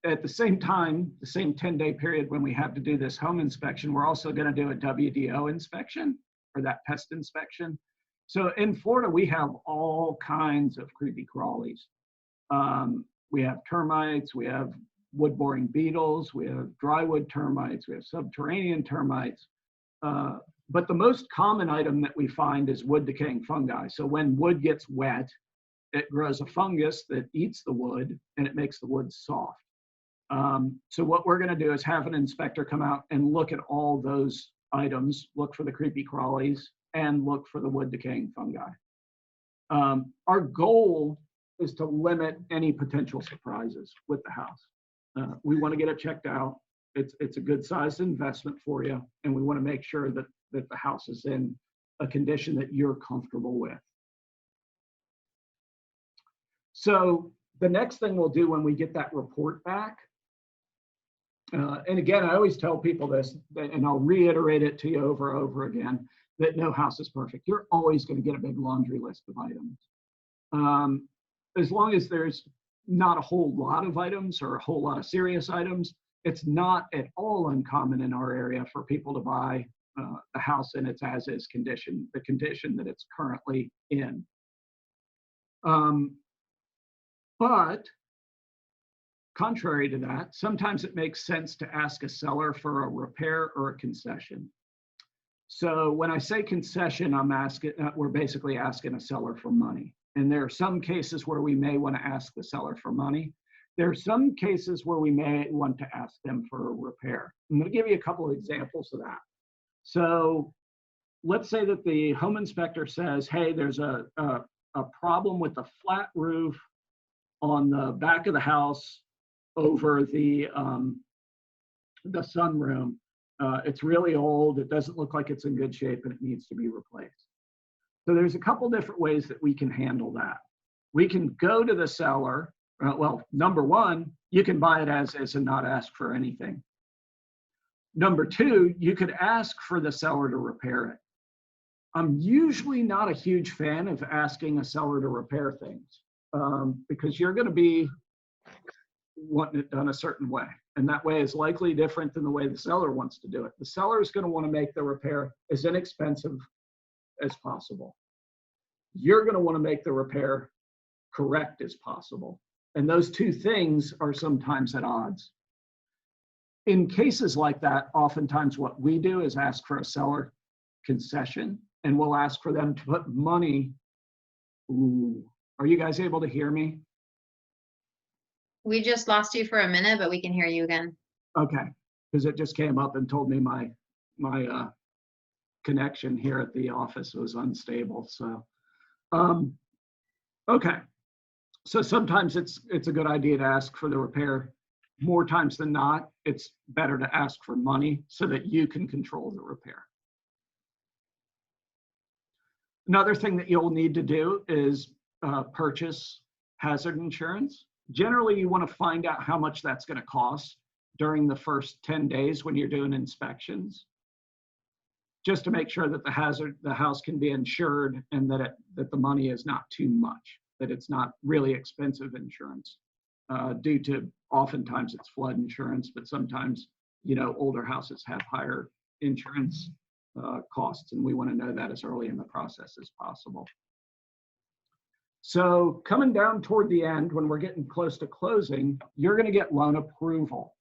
At the same time, the same 10-day period when we have to do this home inspection, we're also going to do a WDO inspection, or that pest inspection. So in Florida, we have all kinds of creepy crawlies. We have termites, we have wood-boring beetles, we have drywood termites, we have subterranean termites. But the most common item that we find is wood-decaying fungi. So when wood gets wet, it grows a fungus that eats the wood and it makes the wood soft. So what we're going to do is have an inspector come out and look at all those items, look for the creepy crawlies, and look for the wood decaying fungi. Our goal is to limit any potential surprises with the house. We want to get it checked out. It's a good sized investment for you, and we want to make sure that the house is in a condition that you're comfortable with. So the next thing we'll do when we get that report back, and again, I always tell people this, and I'll reiterate it to you over and over again, that no house is perfect. You're always going to get a big laundry list of items. As long as there's not a whole lot of items or a whole lot of serious items, it's not at all uncommon in our area for people to buy the house in its as-is condition, the condition that it's currently in. But contrary to that, sometimes it makes sense to ask a seller for a repair or a concession. So when I say concession, we're basically asking a seller for money. And there are some cases where we may want to ask the seller for money. There are some cases where we may want to ask them for a repair. I'm going to give you a couple of examples of that. So let's say that the home inspector says, hey, there's a problem with the flat roof on the back of the house over the sunroom. It's really old. It doesn't look like it's in good shape and it needs to be replaced. So there's a couple different ways that we can handle that. We can go to the seller. Well, number one, you can buy it as is and not ask for anything. Number two, you could ask for the seller to repair it. I'm usually not a huge fan of asking a seller to repair things because you're going to be wanting it done a certain way. And that way is likely different than the way the seller wants to do it. The seller is going to want to make the repair as inexpensive as possible. You're going to want to make the repair correct as possible. And those two things are sometimes at odds. In cases like that, oftentimes what we do is ask for a seller concession, and we'll ask for them to put money. Ooh, are you guys able to hear me? We just lost you for a minute, but we can hear you again. Okay, because it just came up and told me my connection here at the office was unstable. So, okay. So sometimes it's a good idea to ask for the repair. More times than not, it's better to ask for money so that you can control the repair. Another thing that you'll need to do is purchase hazard insurance. Generally, you want to find out how much that's going to cost during the first 10 days when you're doing inspections, just to make sure that the house can be insured and that the money is not too much, that it's not really expensive insurance due to oftentimes it's flood insurance, but sometimes, older houses have higher insurance costs, and we want to know that as early in the process as possible. So coming down toward the end, when we're getting close to closing, you're going to get loan approval.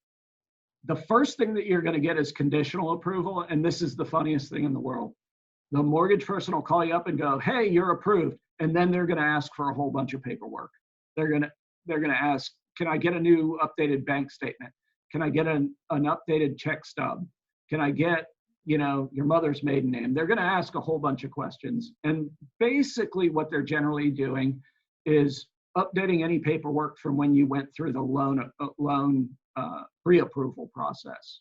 The first thing that you're going to get is conditional approval, and this is the funniest thing in the world. The mortgage person will call you up and go, hey, you're approved, and then they're going to ask for a whole bunch of paperwork. They're going to ask, can I get a new updated bank statement? Can I get an updated check stub? Can I get your mother's maiden name? They're going to ask a whole bunch of questions. And basically what they're generally doing is updating any paperwork from when you went through the loan pre-approval process.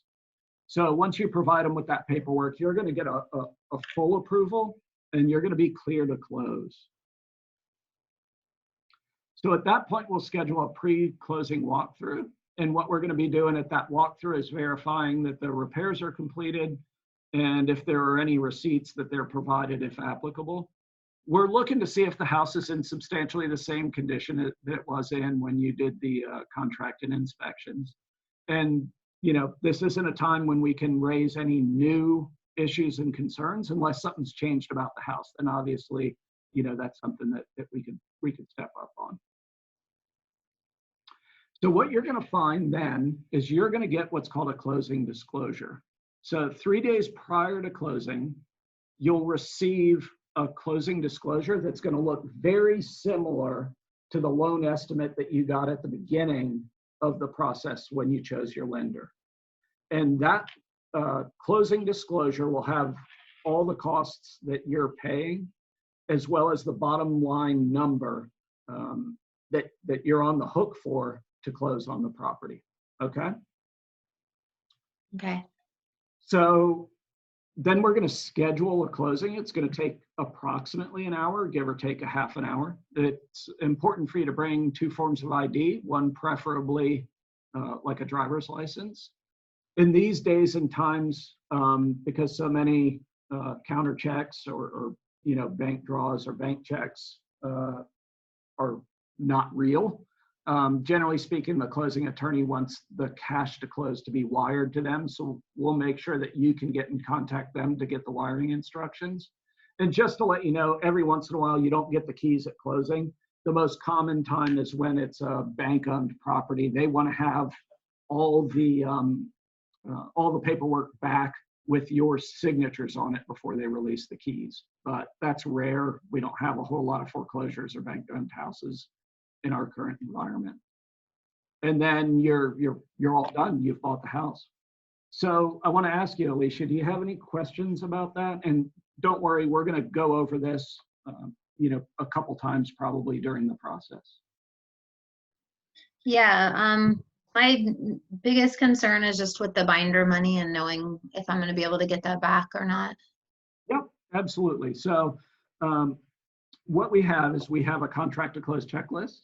So once you provide them with that paperwork, you're going to get a full approval and you're going to be clear to close. So at that point, we'll schedule a pre-closing walkthrough. And what we're going to be doing at that walkthrough is verifying that the repairs are completed and if there are any receipts that they're provided, if applicable. We're looking to see if the house is in substantially the same condition that it was in when you did the contract and inspections. And, this isn't a time when we can raise any new issues and concerns unless something's changed about the house. Then obviously, that's something that we could step up on. So what you're going to find then is you're going to get what's called a closing disclosure. So 3 days prior to closing, you'll receive a closing disclosure that's going to look very similar to the loan estimate that you got at the beginning of the process when you chose your lender. And that closing disclosure will have all the costs that you're paying, as well as the bottom line number that you're on the hook for to close on the property. Okay? Okay. So then we're going to schedule a closing. It's going to take approximately an hour, give or take a half an hour. It's important for you to bring 2 forms of ID, one preferably like a driver's license. In these days and times, because so many counter checks or bank draws or bank checks are not real. Generally speaking, the closing attorney wants the cash to close to be wired to them. So we'll make sure that you can get in contact them to get the wiring instructions. And just to let you know, every once in a while, you don't get the keys at closing. The most common time is when it's a bank-owned property. They want to have all the paperwork back with your signatures on it before they release the keys. But that's rare. We don't have a whole lot of foreclosures or bank-owned houses in our current environment. And then you're all done. You've bought the house. So I want to ask you, Alicia, do you have any questions about that? And don't worry, we're going to go over this, a couple times probably during the process. Yeah, my biggest concern is just with the binder money and knowing if I'm going to be able to get that back or not. Yep, absolutely. So what we have is we have a contract to close checklist.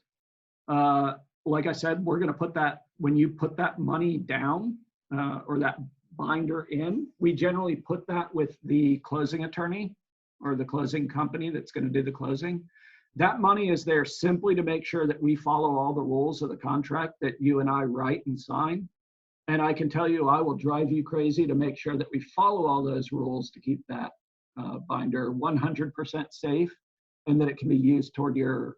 Like I said, we're going to put that, when you put that money down or that binder in, we generally put that with the closing attorney or the closing company that's going to do the closing. That money is there simply to make sure that we follow all the rules of the contract that you and I write and sign. And I can tell you, I will drive you crazy to make sure that we follow all those rules to keep that binder 100% safe and that it can be used toward your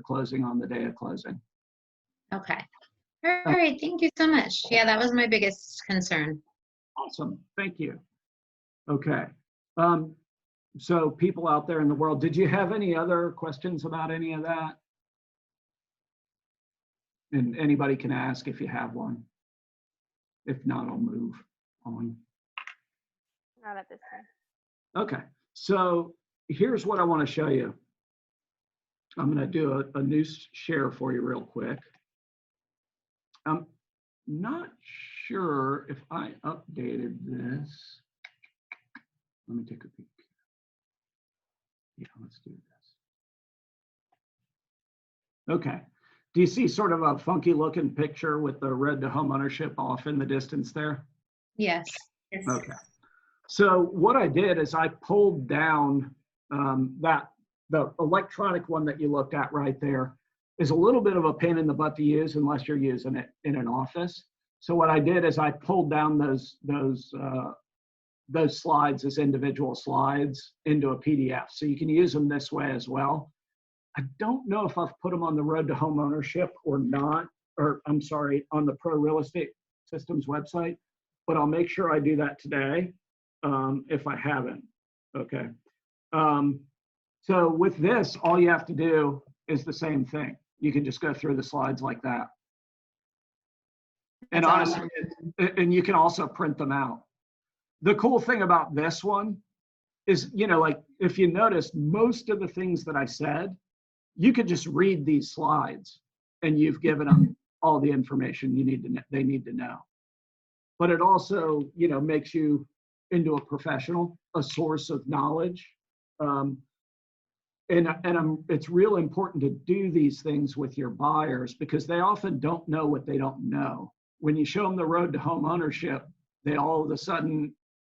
closing on the day of closing. Okay. All right. Thank you so much. Yeah, that was my biggest concern. Awesome. Thank you. Okay. So people out there in the world, did you have any other questions about any of that? And anybody can ask if you have one. If not, I'll move on. Not at this time. Okay. So here's what I want to show you. I'm going to do a new share for you real quick. I'm not sure if I updated this. Let me take a peek. Yeah, let's do this. Okay. Do you see sort of a funky looking picture with the red to home ownership off in the distance there? Yes. Yes. Okay. So what I did is I pulled down the electronic one that you looked at right there is a little bit of a pain in the butt to use unless you're using it in an office. So what I did is I pulled down those slides as individual slides into a PDF. So you can use them this way as well. I don't know if I've put them on the Road to Home Ownership or not, or I'm sorry, on the Pro Real Estate Systems website, but I'll make sure I do that today if I haven't. Okay. So with this, all you have to do is the same thing. You can just go through the slides like that. And That's honestly, and you can also print them out. The cool thing about this one is, like if you notice, most of the things that I said, you could just read these slides and you've given them all the information they need to know. But it also, makes you into a professional, a source of knowledge. It's real important to do these things with your buyers because they often don't know what they don't know. When you show them the road to home ownership, they all of a sudden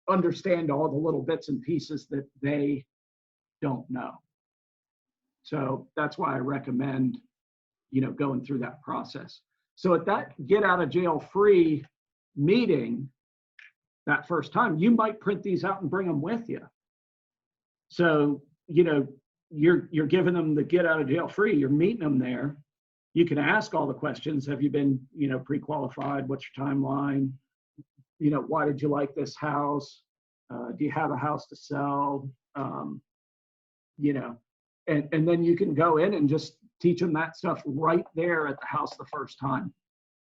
understand all the little bits and pieces that they don't know. So that's why I recommend, going through that process. So at that get out of jail free meeting, that first time, you might print these out and bring them with you. So, you're giving them the get out of jail free, you're meeting them there. You can ask all the questions. Have you been, pre-qualified? What's your timeline? Why did you like this house? Do you have a house to sell? And then you can go in and just teach them that stuff right there at the house the first time.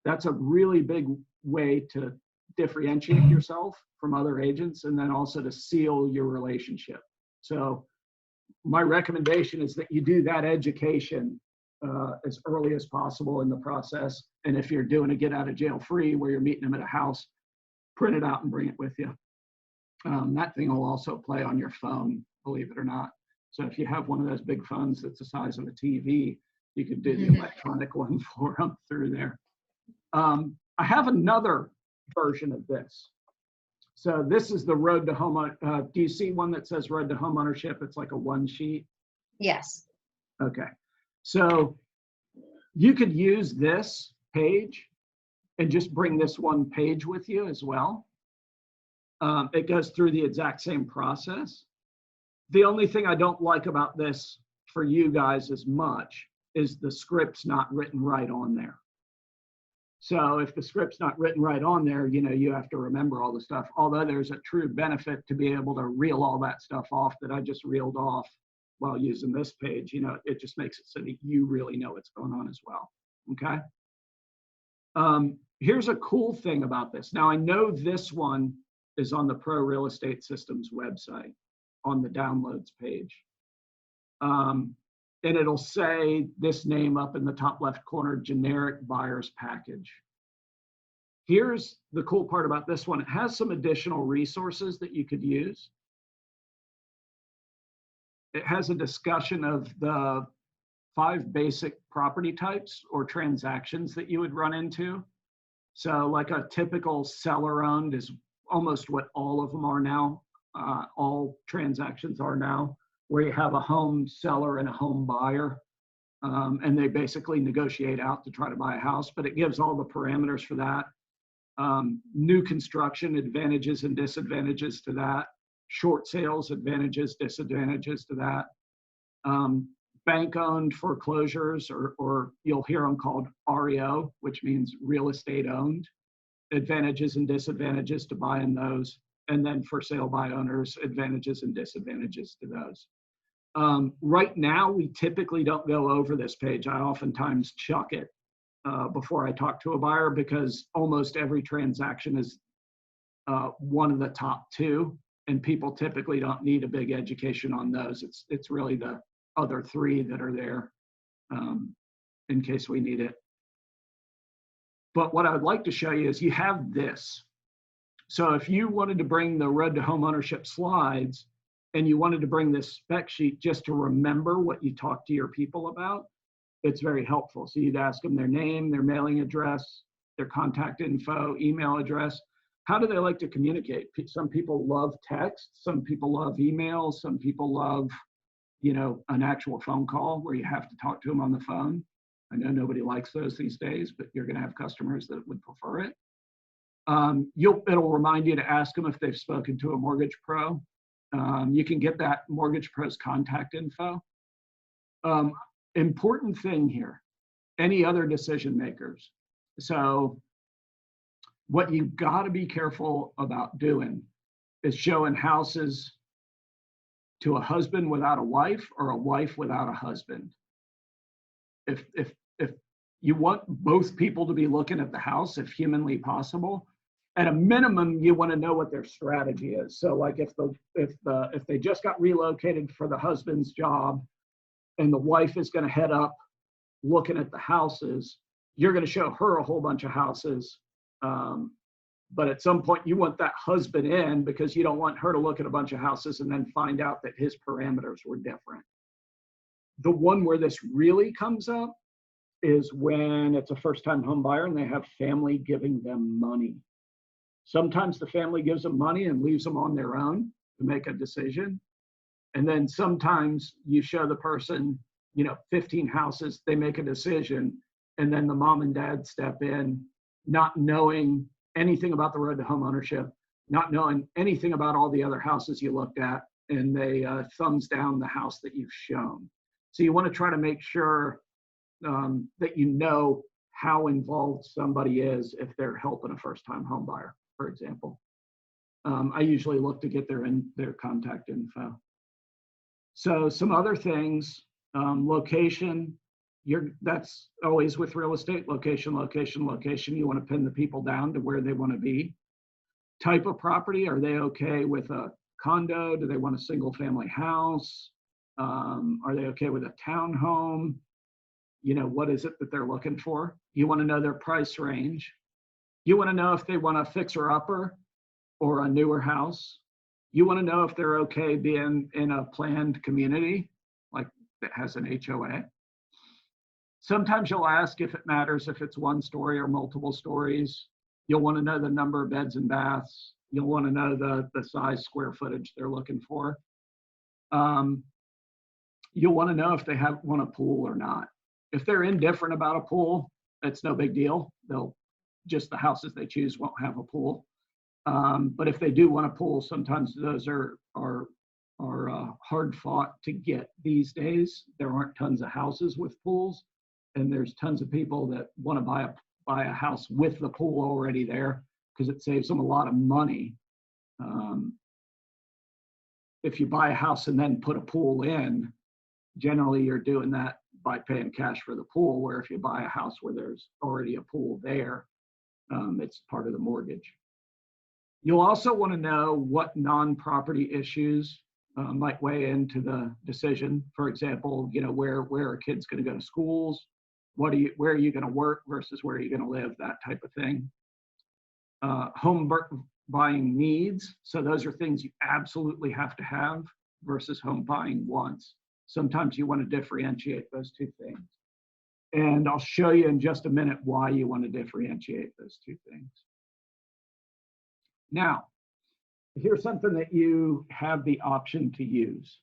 That's a really big way to differentiate yourself from other agents and then also to seal your relationship. So my recommendation is that you do that education as early as possible in the process. And if you're doing a get out of jail free where you're meeting them at a house, print it out and bring it with you. That thing will also play on your phone, believe it or not. So if you have one of those big phones that's the size of a TV, you could do the electronic one for them through there. I have another version of this. So this is the road to home. Do you see one that says road to home ownership? It's like a one sheet. Yes. Okay. So you could use this page and just bring this one page with you as well. It goes through the exact same process. The only thing I don't like about this for you guys as much is the script's not written right on there. So if the script's not written right on there, you know, you have to remember all the stuff. Although there's a true benefit to be able to reel all that stuff off that I just reeled off while using this page. You know, it just makes it so that you really know what's going on as well. Okay. Here's a cool thing about this. Now I know this one is on the Pro Real Estate Systems website on the downloads page. And it'll say this name up in the top left corner, generic buyer's package. Here's the cool part about this one. It has some additional resources that you could use. It has a discussion of the 5 basic property types or transactions that you would run into. So like a typical seller owned is almost what all of them are now. All transactions are now, where you have a home seller and a home buyer, and they basically negotiate out to try to buy a house, but it gives all the parameters for that. New construction, advantages and disadvantages to that. Short sales, advantages, disadvantages to that. Bank-owned foreclosures, or you'll hear them called REO, which means real estate owned. Advantages and disadvantages to buying those. And then for sale by owners, advantages and disadvantages to those. Right now, we typically don't go over this page. I oftentimes chuck it before I talk to a buyer because almost every transaction is one of the top 2, and people typically don't need a big education on those. It's really the other 3 that are there in case we need it. But what I would like to show you is you have this. So if you wanted to bring the road to home ownership slides and you wanted to bring this spec sheet just to remember what you talked to your people about, it's very helpful. So you'd ask them their name, their mailing address, their contact info, email address. How do they like to communicate? Some people love text, some people love email, some people love, you know, an actual phone call where you have to talk to them on the phone. I know nobody likes those these days, but you're going to have customers that would prefer it. It'll remind you to ask them if they've spoken to a mortgage pro. You can get that mortgage pro's contact info. Important thing here, any other decision makers. So what you've got to be careful about doing is showing houses to a husband without a wife or a wife without a husband. If you want both people to be looking at the house, if humanly possible, at a minimum, you want to know what their strategy is. So like if they just got relocated for the husband's job and the wife is going to head up looking at the houses, you're going to show her a whole bunch of houses. But at some point you want that husband in because you don't want her to look at a bunch of houses and then find out that his parameters were different. The one where this really comes up is when it's a first-time home buyer and they have family giving them money. Sometimes the family gives them money and leaves them on their own to make a decision. And then sometimes you show the person, 15 houses, they make a decision, and then the mom and dad step in, not knowing anything about the road to home ownership, not knowing anything about all the other houses you looked at, and they thumbs down the house that you've shown. So you want to try to make sure that you know how involved somebody is if they're helping a first-time home buyer, for example. I usually look to get their contact info. So some other things, location, that's always with real estate, location, location, location. You want to pin the people down to where they want to be. Type of property, are they okay with a condo? Do they want a single family house? Are they okay with a townhome? What is it that they're looking for? You want to know their price range. You want to know if they want a fixer-upper or a newer house. You want to know if they're okay being in a planned community, like that has an HOA. Sometimes you'll ask if it matters if it's one story or multiple stories. You'll want to know the number of beds and baths. You'll want to know the size square footage they're looking for. You'll want to know if they want a pool or not. If they're indifferent about a pool, it's no big deal. Just the houses they choose won't have a pool. But if they do want a pool, sometimes those are hard fought to get these days. There aren't tons of houses with pools, and there's tons of people that want to buy a house with the pool already there because it saves them a lot of money. If you buy a house and then put a pool in, generally you're doing that by paying cash for the pool, where if you buy a house where there's already a pool there, it's part of the mortgage. You'll also want to know what non-property issues might weigh into the decision. For example, where are kids going to go to schools? Where are you going to work versus where are you going to live? That type of thing. Home buying needs. So those are things you absolutely have to have versus home buying wants. Sometimes you want to differentiate those two things. And I'll show you in just a minute why you want to differentiate those two things. Now, here's something that you have the option to use.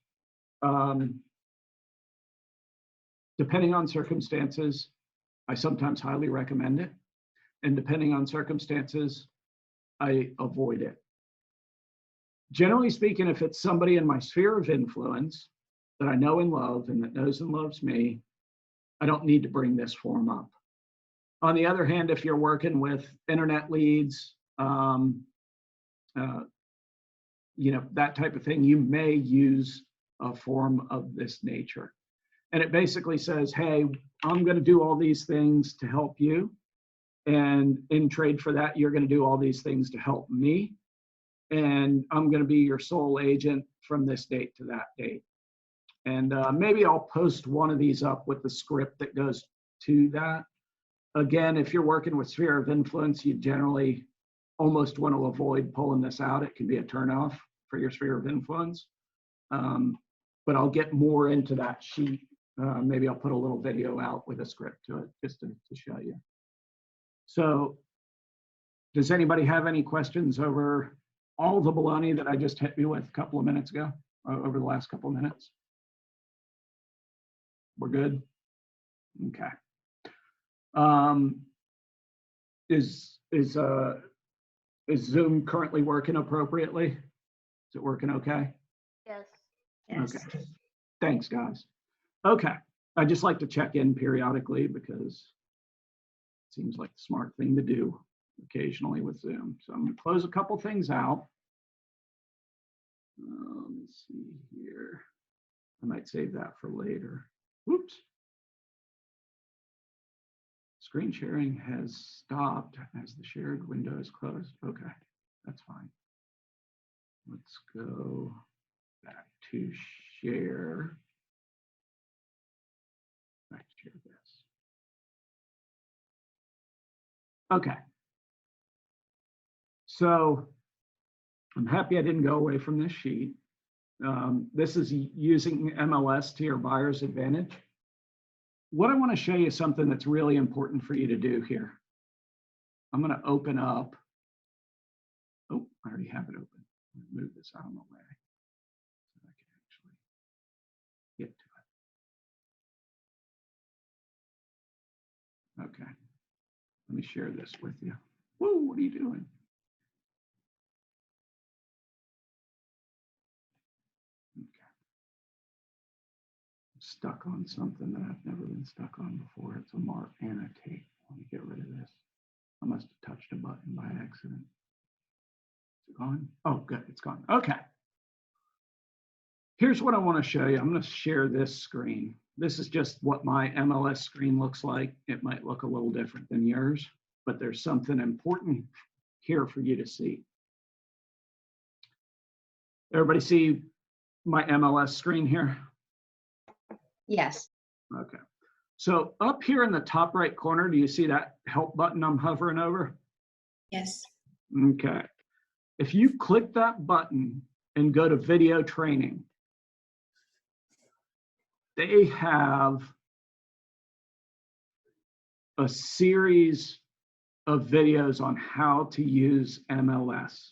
Depending on circumstances, I sometimes highly recommend it. And depending on circumstances, I avoid it. Generally speaking, if it's somebody in my sphere of influence that I know and love and that knows and loves me, I don't need to bring this form up. On the other hand, if you're working with internet leads, that type of thing, you may use a form of this nature. And it basically says, hey, I'm going to do all these things to help you. And in trade for that, you're going to do all these things to help me. And I'm going to be your sole agent from this date to that date. And maybe I'll post one of these up with the script that goes to that. Again, if you're working with sphere of influence, you generally almost want to avoid pulling this out. It can be a turnoff for your sphere of influence. But I'll get more into that sheet. Maybe I'll put a little video out with a script to it just to show you. So does anybody have any questions over all the baloney that I just hit you with a couple of minutes ago, over the last couple of minutes? We're good? Okay. Is Zoom currently working appropriately? Is it working okay? Yes. Yes. Okay. Thanks, guys. Okay. I just like to check in periodically because it seems like the smart thing to do occasionally with Zoom. So I'm going to close a couple things out. Let me see here. I might save that for later. Whoops. Screen sharing has stopped as the shared window is closed. Okay, that's fine. Let's go back to share. Back to share this. Okay. So I'm happy I didn't go away from this sheet. This is using MLS to your buyer's advantage. What I want to show you something that's really important for you to do here. I'm going to open up. Oh, I already have it open. Move this out of my way so I can actually get to it. Okay. Let me share this with you. Whoa, what are you doing? Stuck on something that I've never been stuck on before. It's a mark annotate. Let me get rid of this. I must have touched a button by accident. Is it gone? Oh, good, it's gone. Okay. Here's what I want to show you. I'm going to share this screen. This is just what my MLS screen looks like. It might look a little different than yours, but there's something important here for you to see. Everybody see my MLS screen here? Yes. Okay. So up here in the top right corner, do you see that help button I'm hovering over? Yes. Okay. If you click that button and go to video training, they have a series of videos on how to use MLS.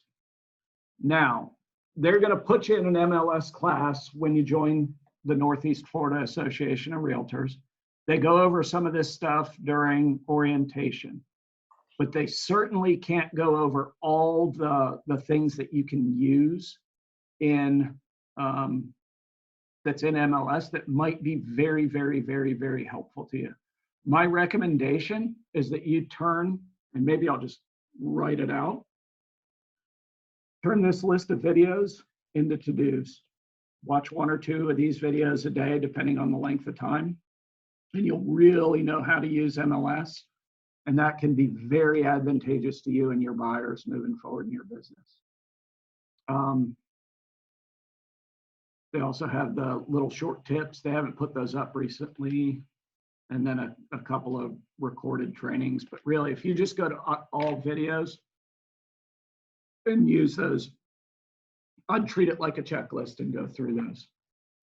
Now, they're going to put you in an MLS class when you join the Northeast Florida Association of Realtors. They go over some of this stuff during orientation, but they certainly can't go over all the things that you can use in that's in MLS that might be very, very, very, very helpful to you. My recommendation is that you turn, and maybe I'll just write it out, turn this list of videos into to-dos. Watch 1 or 2 of these videos a day, depending on the length of time, and you'll really know how to use MLS. And that can be very advantageous to you and your buyers moving forward in your business. They also have the little short tips. They haven't put those up recently. And then a couple of recorded trainings. But really, if you just go to all videos and use those, I'd treat it like a checklist and go through those.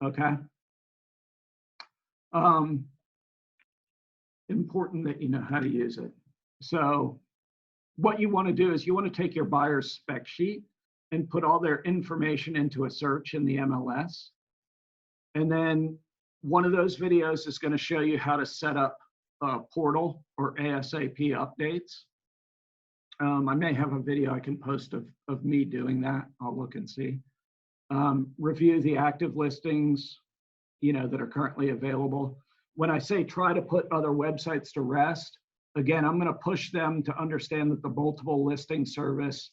Okay. Important that you know how to use it. So what you want to do is you want to take your buyer's spec sheet and put all their information into a search in the MLS. And then one of those videos is going to show you how to set up a portal or ASAP updates. I may have a video I can post of me doing that. I'll look and see. Review the active listings, that are currently available. When I say try to put other websites to rest, again, I'm going to push them to understand that the multiple listing service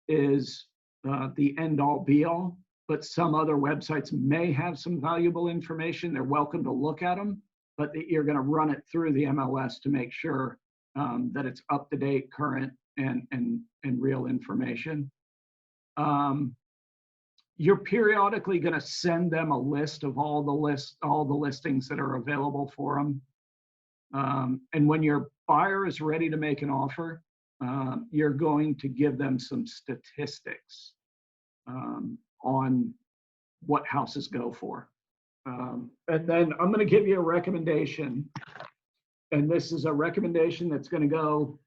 is the end all be all, but some other websites may have some valuable information. They're welcome to look at them, but you're going to run it through the MLS to make sure that it's up to date, current, and real information. You're periodically going to send them a list of all the listings that are available for them. And when your buyer is ready to make an offer, you're going to give them some statistics on what houses go for. And then I'm going to give you a recommendation. And this is a recommendation that's going to go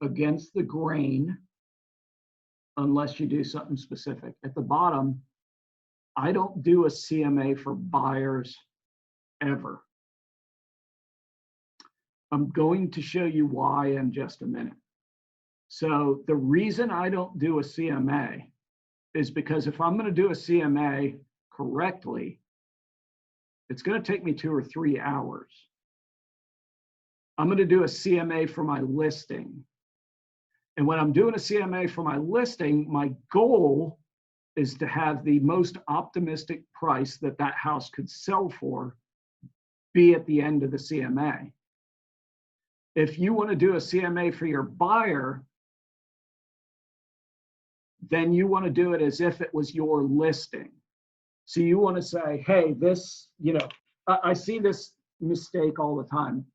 against the grain unless you do something specific. At the bottom, I don't do a CMA for buyers ever. I'm going to show you why in just a minute. So the reason I don't do a CMA is because if I'm going to do a CMA correctly, it's going to take me 2 or 3 hours. I'm going to do a CMA for my listing. And when I'm doing a CMA for my listing, my goal is to have the most optimistic price that that house could sell for be at the end of the CMA. If you want to do a CMA for your buyer, then you want to do it as if it was your listing. So you want to say, hey, this, I see this mistake all the time.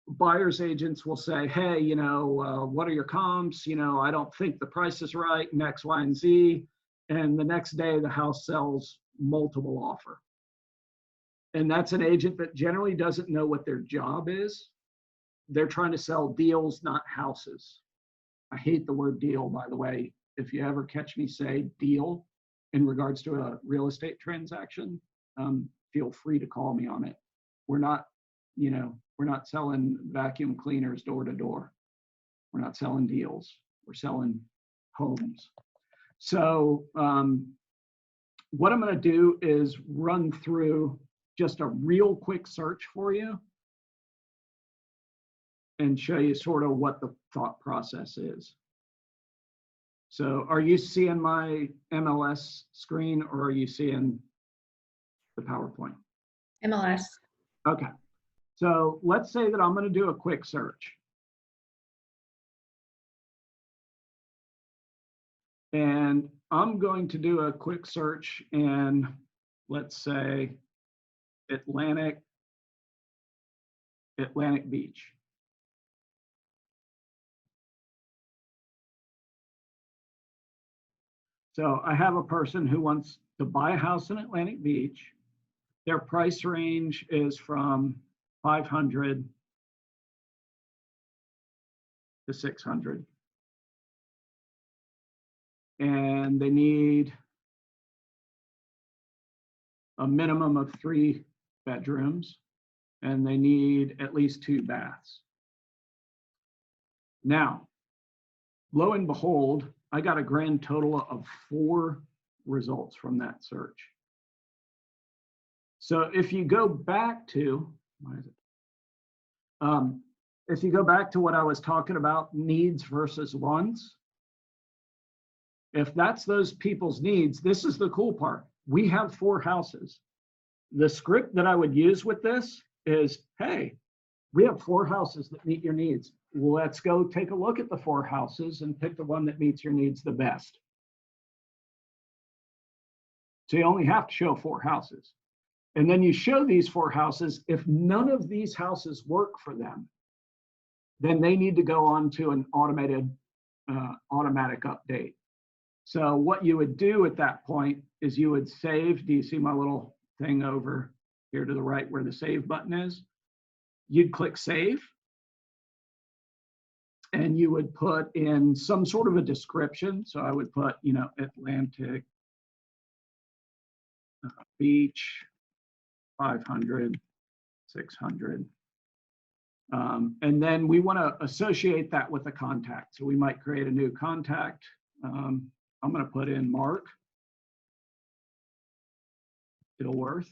Buyer's agents will say, hey, what are your comps? I don't think the price is right, and X, Y, and Z. And the next day the house sells multiple offer. And that's an agent that generally doesn't know what their job is. They're trying to sell deals, not houses. I hate the word deal, by the way. If you ever catch me say deal in regards to a real estate transaction, feel free to call me on it. We're not selling vacuum cleaners door to door. We're not selling deals. We're selling homes. So what I'm going to do is run through just a real quick search for you and show you sort of what the thought process is. So are you seeing my MLS screen or are you seeing the PowerPoint? MLS. Okay. So let's say that I'm going to do a quick search. And I'm going to do a quick search in, let's say, Atlantic Beach. So I have a person who wants to buy a house in Atlantic Beach. Their price range is from 500 to 600. and they need a minimum of 3 bedrooms, and they need at least 2 baths. Now, lo and behold, I got a grand total of 4 results from that search. So if you go back to, why is it? If you go back to what I was talking about, needs versus wants, if that's those people's needs, this is the cool part. We have 4 houses. The script that I would use with this is, hey, we have 4 houses that meet your needs. Let's go take a look at the 4 houses and pick the one that meets your needs the best. So you only have to show 4 houses. And then you show these 4 houses. If none of these houses work for them, then they need to go on to an automatic update. So what you would do at that point is you would save. Do you see my little thing over here to the right where the save button is? You'd click save, and you would put in some sort of a description. So I would put, you know, Atlantic Beach, 500, 600. And then we want to associate that with a contact. So we might create a new contact. I'm going to put in Mark Dilworth.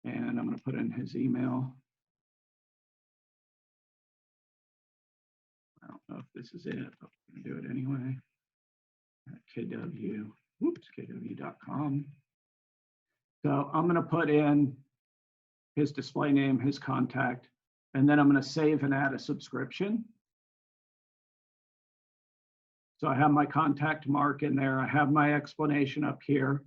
And I'm going to put in his email. I don't know if this is it, but I'm going to do it anyway. At kw.com. So I'm going to put in his display name, his contact, and then I'm going to save and add a subscription. So I have my contact Mark in there. I have my explanation up here.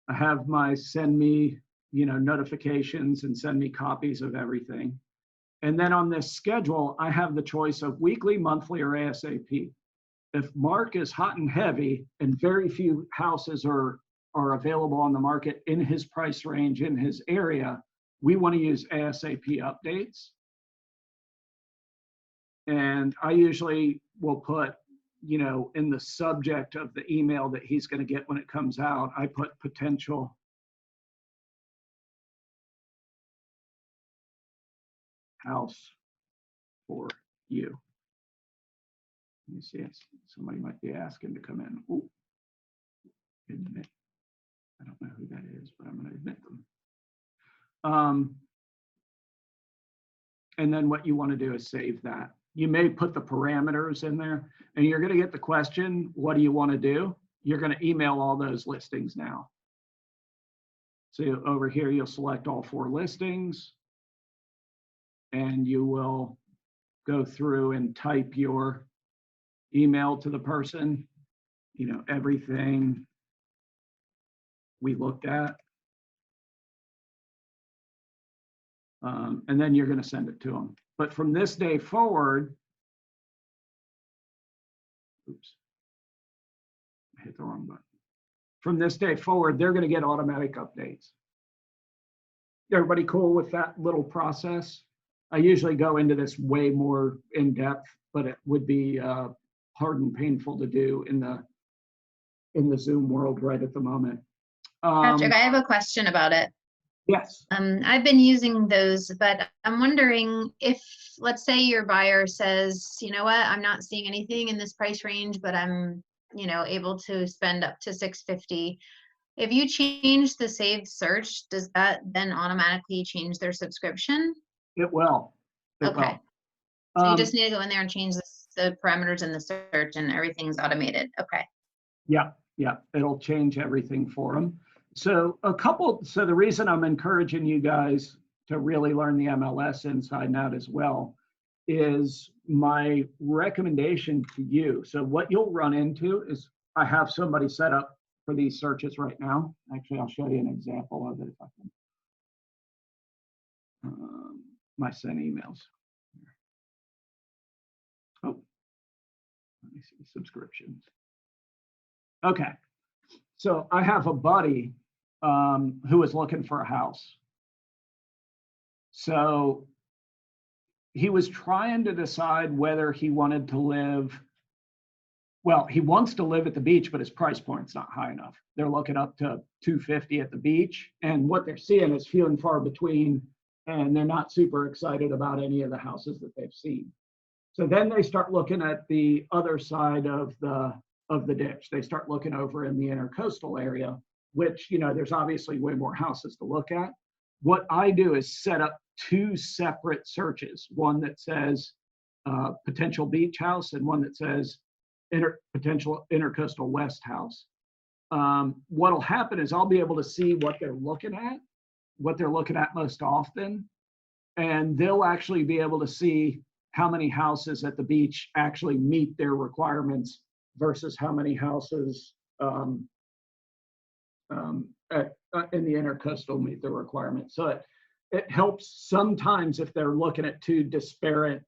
I have my send me, you know, notifications and send me copies of everything. And then on this schedule, I have the choice of weekly, monthly, or ASAP. If Mark is hot and heavy and very few houses are available on the market in his price range, in his area, we want to use ASAP updates. And I usually will put, you know, in the subject of the email that he's going to get when it comes out, I put potential house for you. Let me see, somebody might be asking to come in. Ooh, admit. I don't know who that is, but I'm going to admit them. And then what you want to do is save that. You may put the parameters in there, and you're going to get the question, what do you want to do? You're going to email all those listings now. So over here, you'll select all 4 listings, and you will go through and type your email to the person, you know, everything we looked at. And then you're going to send it to them. But from this day forward, oops, I hit the wrong button. From this day forward, they're going to get automatic updates. Everybody cool with that little process? I usually go into this way more in depth, but it would be hard and painful to do in the Zoom world right at the moment. Patrick, I have a question about it. Yes. I've been using those, but I'm wondering if, let's say your buyer says, you know what, I'm not seeing anything in this price range, but I'm, you know, able to spend up to $650. If you change the saved search, does that then automatically change their subscription? It will. It Okay. will. So you just need to go in there and change the parameters in the search and everything's automated. Okay. Yeah, yeah, it'll change everything for them. So the reason I'm encouraging you guys to really learn the MLS inside and out as well is my recommendation to you. So what you'll run into is I have somebody set up for these searches right now. Actually, I'll show you an example of it if I can. My sent emails. Oh, let me see, subscriptions. Okay, so I have a buddy who is looking for a house. So he was trying to decide whether he wanted to live. Well, he wants to live at the beach, but his price point's not high enough. They're looking up to $250 at the beach, and what they're seeing is few and far between, and they're not super excited about any of the houses that they've seen. So then they start looking at the other side of the ditch. They start looking over in the intercoastal area, which, you know, there's obviously way more houses to look at. What I do is set up two separate searches, one that says potential beach house and one that says potential intercoastal west house. What'll happen is I'll be able to see what they're looking at most often, and they'll actually be able to see how many houses at the beach actually meet their requirements versus how many houses in the intercoastal meet the requirements. So it helps sometimes if they're looking at two disparate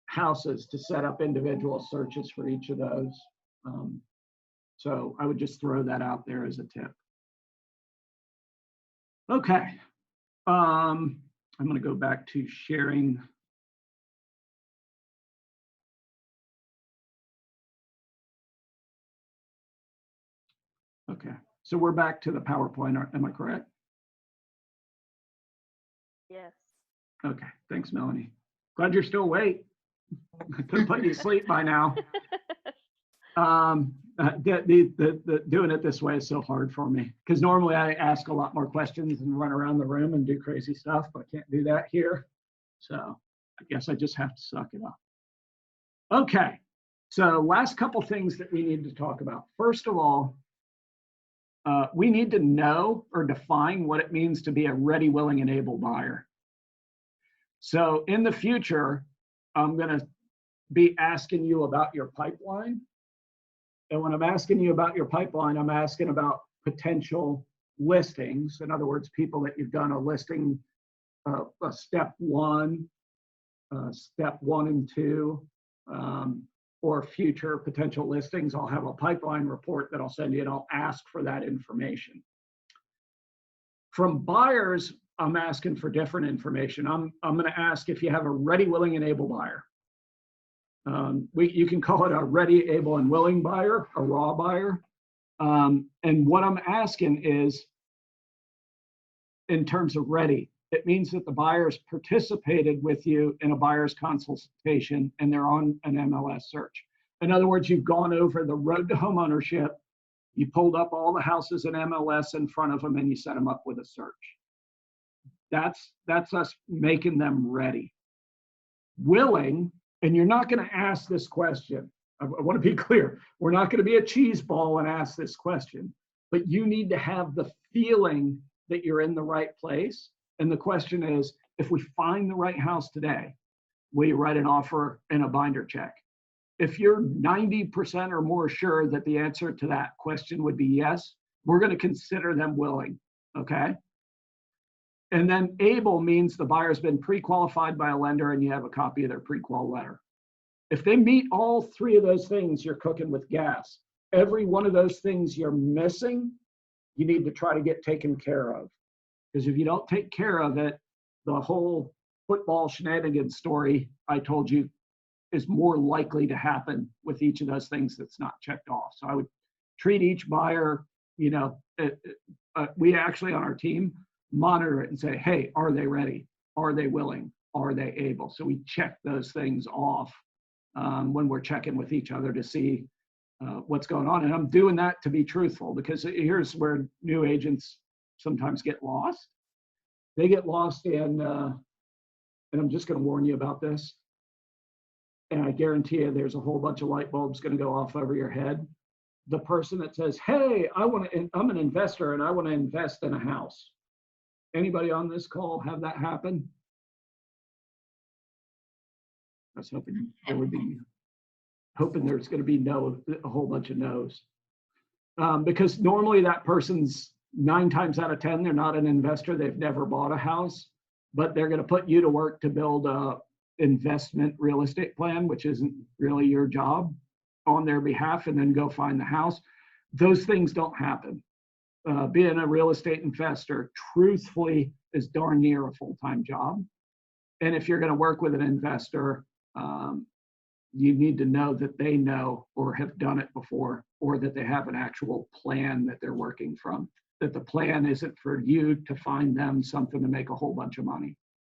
houses to set up individual searches for each of those. So I would just throw that out there as a tip. Okay, I'm going to go back to sharing. Okay, so we're back to the PowerPoint, am I correct? Yes. Okay, thanks, Melanie. Glad you're still awake. I couldn't put you to sleep by now. Doing it this way is so hard for me because normally I ask a lot more questions and run around the room and do crazy stuff, but I can't do that here. So I guess I just have to suck it up. Okay, so last couple things that we need to talk about. First of all, we need to know or define what it means to be a ready, willing, and able buyer. So in the future, I'm going to be asking you about your pipeline. And when I'm asking you about your pipeline, I'm asking about potential listings. In other words, people that you've done a listing, a step one and two, or future potential listings. I'll have a pipeline report that I'll send you, and I'll ask for that information. From buyers, I'm asking for different information. I'm going to ask if you have a ready, willing, and able buyer. You can call it a ready, able, and willing buyer, a raw buyer. And what I'm asking is, in terms of ready, it means that the buyer's participated with you in a buyer's consultation and they're on an MLS search. In other words, you've gone over the road to homeownership, you pulled up all the houses in MLS in front of them, and you set them up with a search. That's us making them ready. Willing, and you're not going to ask this question. I want to be clear. We're not going to be a cheese ball and ask this question, but you need to have the feeling that you're in the right place. And the question is, if we find the right house today, will you write an offer and a binder check? If you're 90% or more sure that the answer to that question would be yes, we're going to consider them willing, okay? And then able means the buyer's been pre-qualified by a lender and you have a copy of their pre-qual letter. If they meet all three of those things, you're cooking with gas. Every one of those things you're missing, you need to try to get taken care of. Because if you don't take care of it, the whole football shenanigans story I told you is more likely to happen with each of those things that's not checked off. So I would treat each buyer, you know, we actually on our team monitor it and say, hey, are they ready? Are they willing? Are they able? So we check those things off when we're checking with each other to see what's going on. And I'm doing that to be truthful, because here's where new agents sometimes get lost. They get lost in, and I'm just going to warn you about this, and I guarantee you there's a whole bunch of light bulbs going to go off over your head. The person that says, hey, I'm an investor and I want to invest in a house. Anybody on this call have that happen? I was hoping there would be, hoping there's going to be a whole bunch of no's. Because normally that person's 9 times out of 10, they're not an investor. They've never bought a house, but they're going to put you to work to build a investment real estate plan, which isn't really your job, on their behalf, and then go find the house. Those things don't happen. Being a real estate investor, truthfully, is darn near a full-time job. And if you're going to work with an investor, you need to know that they know or have done it before, or that they have an actual plan that they're working from, that the plan isn't for you to find them something to make a whole bunch of money.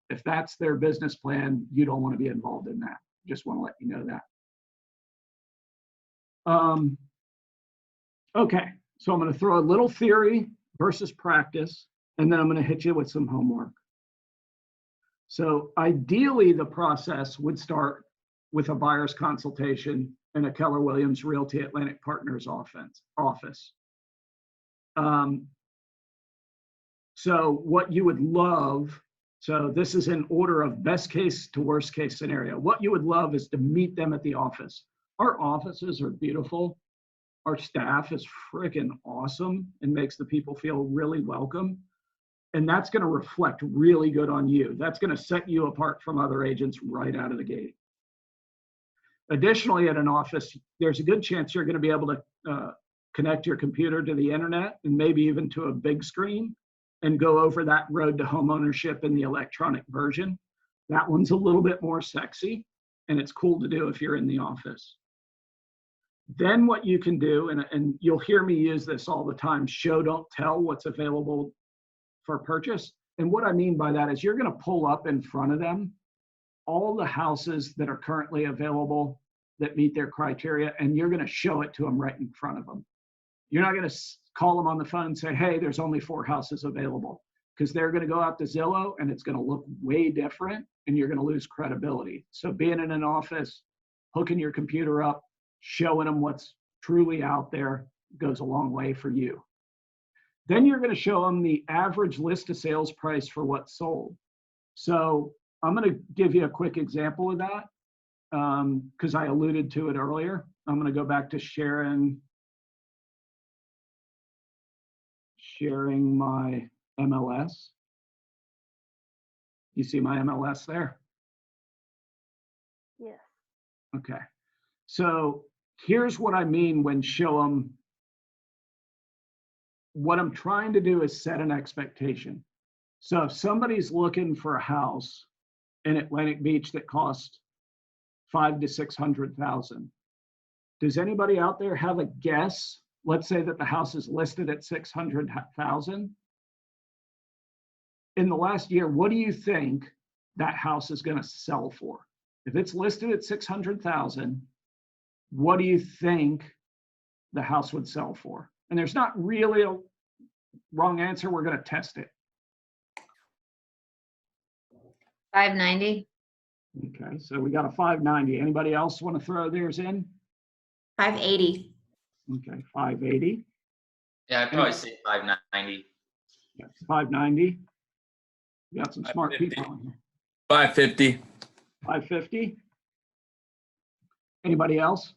If that's their business plan, you don't want to be involved in that. Just want to let you know that. Okay, so I'm going to throw a little theory versus practice, and then I'm going to hit you with some homework. So ideally, the process would start with a buyer's consultation in a Keller Williams Realty Atlantic Partners office. So what you would love, so this is in order of best case to worst case scenario. What you would love is to meet them at the office. Our offices are beautiful. Our staff is freaking awesome and makes the people feel really welcome. And that's going to reflect really good on you. That's going to set you apart from other agents right out of the gate. Additionally, at an office, there's a good chance you're going to be able to connect your computer to the internet and maybe even to a big screen and go over that road to homeownership in the electronic version. That one's a little bit more sexy, and it's cool to do if you're in the office. Then what you can do, and you'll hear me use this all the time, show, don't tell what's available for purchase. And what I mean by that is you're going to pull up in front of them all the houses that are currently available that meet their criteria, and you're going to show it to them right in front of them. You're not going to call them on the phone and say, hey, there's only 4 houses available, because they're going to go out to Zillow and it's going to look way different and you're going to lose credibility. So being in an office, hooking your computer up, showing them what's truly out there goes a long way for you. Then you're going to show them the average list to sales price for what's sold. So I'm going to give you a quick example of that because I alluded to it earlier. I'm going to go back to sharing my MLS. You see my MLS there? Yes. Okay. So here's what I mean when show them. What I'm trying to do is set an expectation. So if somebody's looking for a house in Atlantic Beach that costs $500,000 to $600,000, does anybody out there have a guess? Let's say that the house is listed at $600,000. In the last year, what do you think that house is going to sell for? If it's listed at $600,000, what do you think the house would sell for? And there's not really a wrong answer. We're going to test it. $590. Okay, so we got a 590. Anybody else want to throw theirs in? 580. Okay, 580. Yeah, I'd probably say 590. Yeah, 590. We got some smart 550. people in here. 550. 550. Anybody else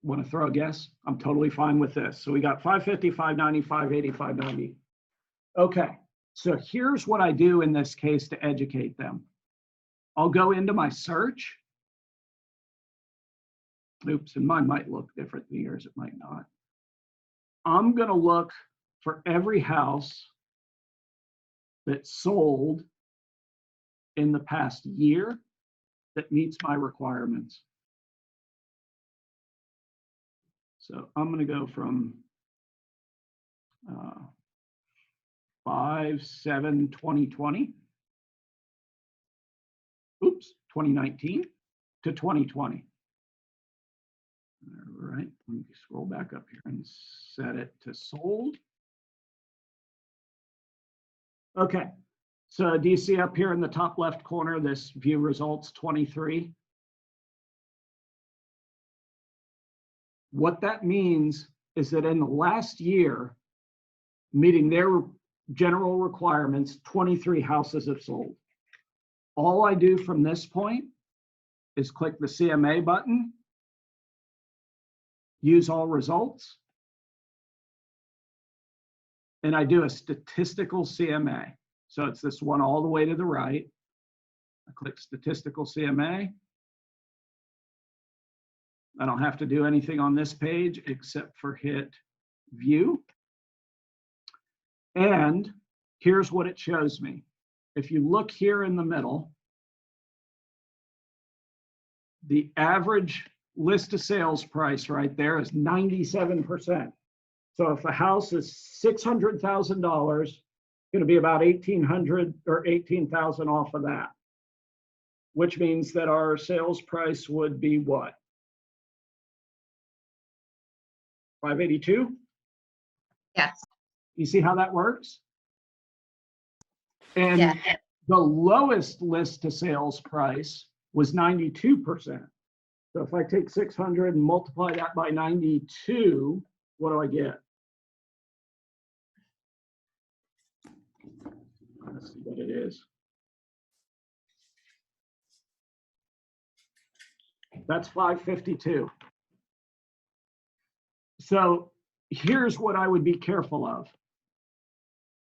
want to throw a guess? I'm totally fine with this. So we got 550, 590, 580, 590. Okay, so here's what I do in this case to educate them. I'll go into my search. Oops, and mine might look different than yours, it might not. I'm going to look for every house that sold in the past year that meets my requirements. So I'm going to go from 5/7/2020, oops, 2019 to 2020. All right, let me scroll back up here and set it to sold. Okay, so do you see up here in the top left corner, this view results 23? What that means is that in the last year, meeting their general requirements, 23 houses have sold. All I do from this point is click the CMA button, use all results, and I do a statistical CMA. So it's this one all the way to the right. I click statistical CMA. I don't have to do anything on this page except for hit view. And here's what it shows me. if you look here in the middle, the average list to sales price right there is 97%. So if a house is $600,000, going to be about 1,800 or 18,000 off of that, which means that our sales price would be what? 582? Yes. You see how that works? And Yeah. the lowest list to sales price was 92%. So if I take 600 and multiply that by 92, what do I get? Let's see what it is. That's 552. So here's what I would be careful of.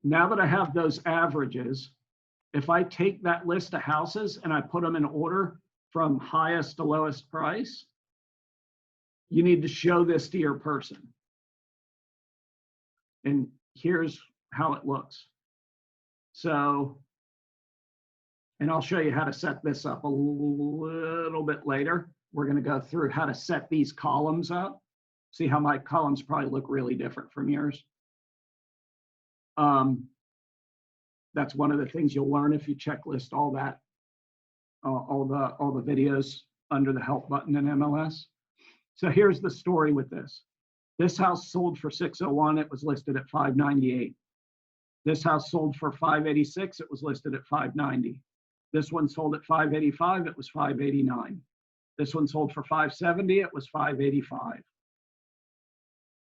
Now that I have those averages, if I take that list of houses and I put them in order from highest to lowest price, you need to show this to your person. And here's how it looks. So, and I'll show you how to set this up a little bit later. We're going to go through how to set these columns up. See how my columns probably look really different from yours. That's one of the things you'll learn if you checklist all that, all the videos under the help button in MLS. So here's the story with this. This house sold for 601. It was listed at 598. This house sold for 586. It was listed at 590. This one sold at 585. It was 589. This one sold for 570. It was 585.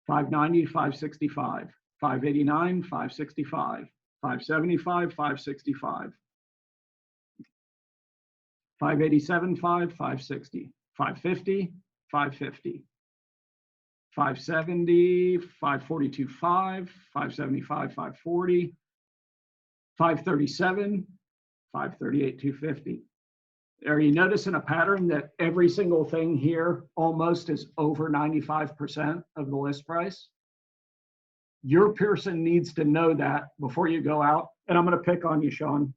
590, 565. 589, 565. 575, 565. 587, 560. 550, 550. 570, 542, 575, 540, 537, 538, 250. Are you noticing a pattern that every single thing here almost is over 95% of the list price? Your person needs to know that before you go out. And I'm going to pick on you, Sean.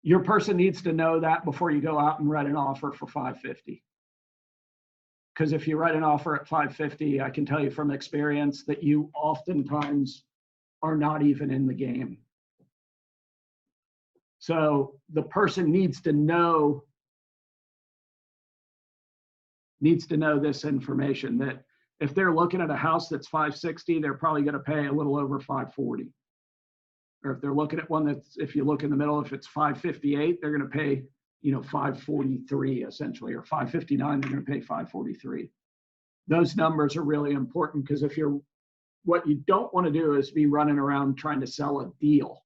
Your person needs to know that before you go out and write an offer for 550. Because if you write an offer at 550, I can tell you from experience that you oftentimes are not even in the game. So the person needs to know this information, that if they're looking at a house that's 560, they're probably going to pay a little over 540. Or if they're looking at one that's, if you look in the middle, if it's 558, they're going to pay 543 essentially, or 559, they're going to pay 543. Those numbers are really important, because what you don't want to do is be running around trying to sell a deal.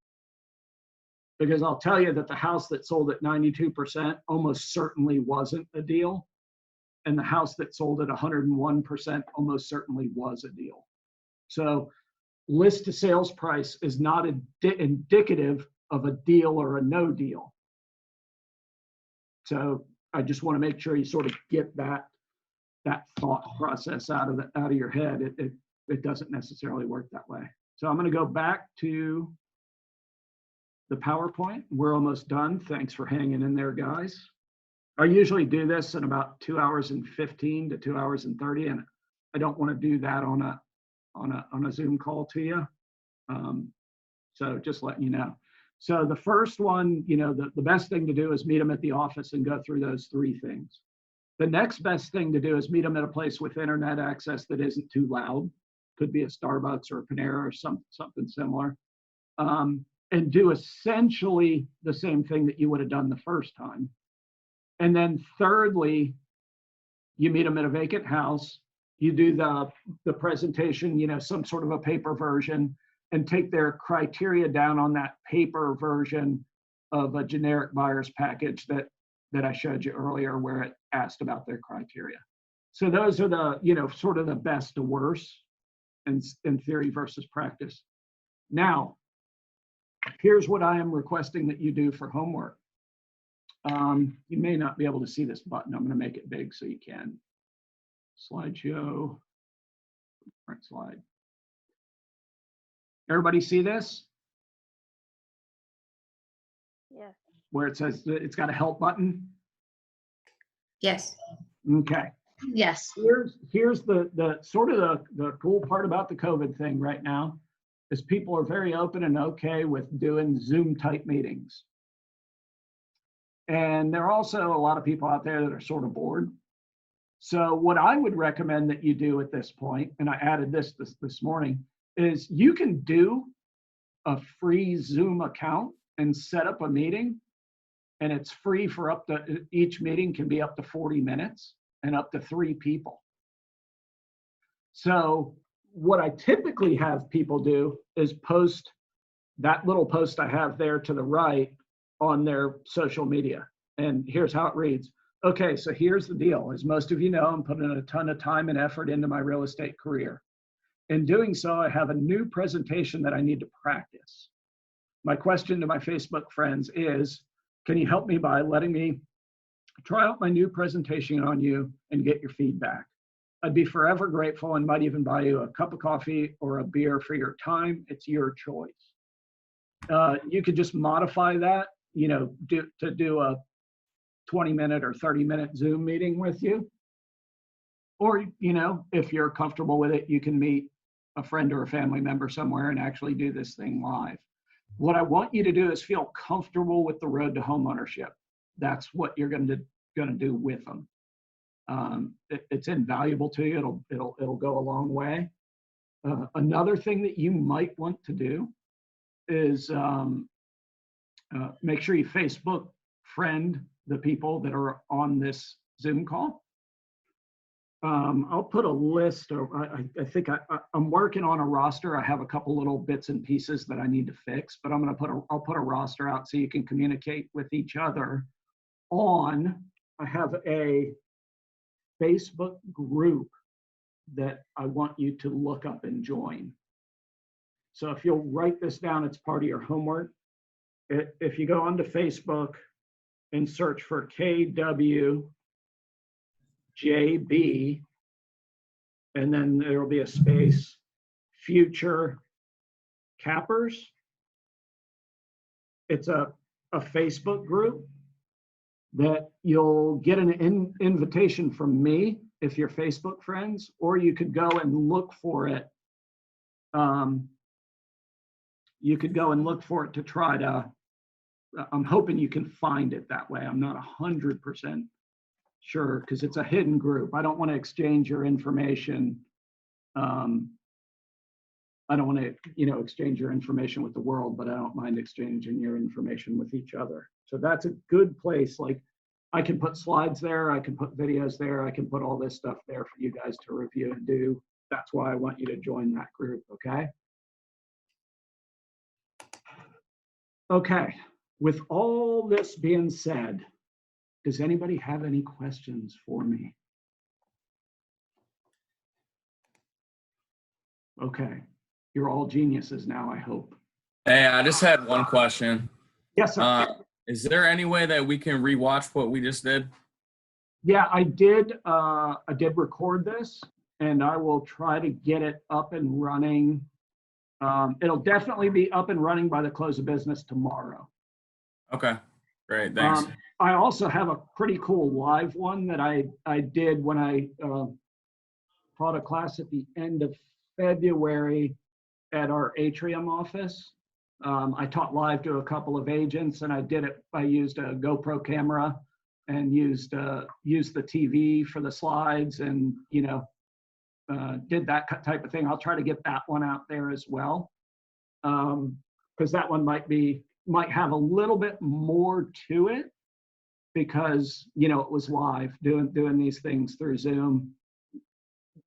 Because I'll tell you that the house that sold at 92% almost certainly wasn't a deal. And the house that sold at 101% almost certainly was a deal. So list to sales price is not indicative of a deal or a no deal. So I just want to make sure you sort of get that thought process out of your head. It doesn't necessarily work that way. So I'm going to go back to the PowerPoint. We're almost done. Thanks for hanging in there, guys. I usually do this in about 2 hours and 15 to 2 hours and 30, and I don't want to do that on a Zoom call to you. So just letting you know. So the first one, the best thing to do is meet them at the office and go through those 3 things. The next best thing to do is meet them at a place with internet access that isn't too loud. Could be a Starbucks or a Panera or something similar. And do essentially the same thing that you would have done the first time. And then thirdly, you meet them at a vacant house. You do the presentation, some sort of a paper version, and take their criteria down on that paper version of a generic buyer's package that I showed you earlier, where it asked about their criteria. So those are the, sort of the best to worst in theory versus practice. Now, here's what I am requesting that you do for homework. You may not be able to see this button. I'm going to make it big so you can. Slideshow, print slide. Everybody see this? Yes. where it says it's got a help button? Yes, Okay. yes. Here's the sort of the cool part about the COVID thing right now is people are very open and okay with doing Zoom type meetings. And there are also a lot of people out there that are sort of bored. So what I would recommend that you do at this point, and I added this morning, is you can do a free Zoom account and set up a meeting, and it's free for up to, each meeting can be up to 40 minutes and up to 3 people. So what I typically have people do is post that little post I have there to the right on their social media. And here's how it reads. Okay, so here's the deal. As most of you know, I'm putting a ton of time and effort into my real estate career. In doing so, I have a new presentation that I need to practice. My question to my Facebook friends is, can you help me by letting me try out my new presentation on you and get your feedback? I'd be forever grateful and might even buy you a cup of coffee or a beer for your time. It's your choice. You could just modify that, to do a 20-minute or 30-minute Zoom meeting with you. Or, if you're comfortable with it, you can meet a friend or a family member somewhere and actually do this thing live. What I want you to do is feel comfortable with the road to homeownership. That's what you're going to do with them. It's invaluable to you. It'll go a long way. Another thing that you might want to do is make sure you Facebook friend the people that are on this Zoom call. I'll put a list, or I think I'm working on a roster. I have a couple little bits and pieces that I need to fix, but I'll put a roster out so you can communicate with each other I have a Facebook group that I want you to look up and join. So if you'll write this down, it's part of your homework. If you go onto Facebook and search for KWJB, and then there will be a space, Future Cappers. It's a Facebook group that you'll get an invitation from me if you're Facebook friends, or you could go and look for it. You could go and look for it to try to, I'm hoping you can find it that way. I'm not 100% sure because it's a hidden group. I don't want to exchange your information. I don't want to, exchange your information with the world, but I don't mind exchanging your information with each other. So that's a good place. Like I can put slides there, I can put videos there, I can put all this stuff there for you guys to review and do. That's why I want you to join that group, okay? Okay, with all this being said, does anybody have any questions for me? Okay, you're all geniuses now, I hope. Hey, I just had one question. Yes, sir. Is there any way that we can rewatch what we just did? Yeah, I did record this, and I will try to get it up and running. It'll definitely be up and running by the close of business tomorrow. Okay, great, thanks. I also have a pretty cool live one that I did when I taught a class at the end of February at our Atrium office. I taught live to a couple of agents, and I used a GoPro camera and used the TV for the slides, and did that type of thing. I'll try to get that one out there as well, because that one might have a little bit more to it, because it was live doing these things through Zoom.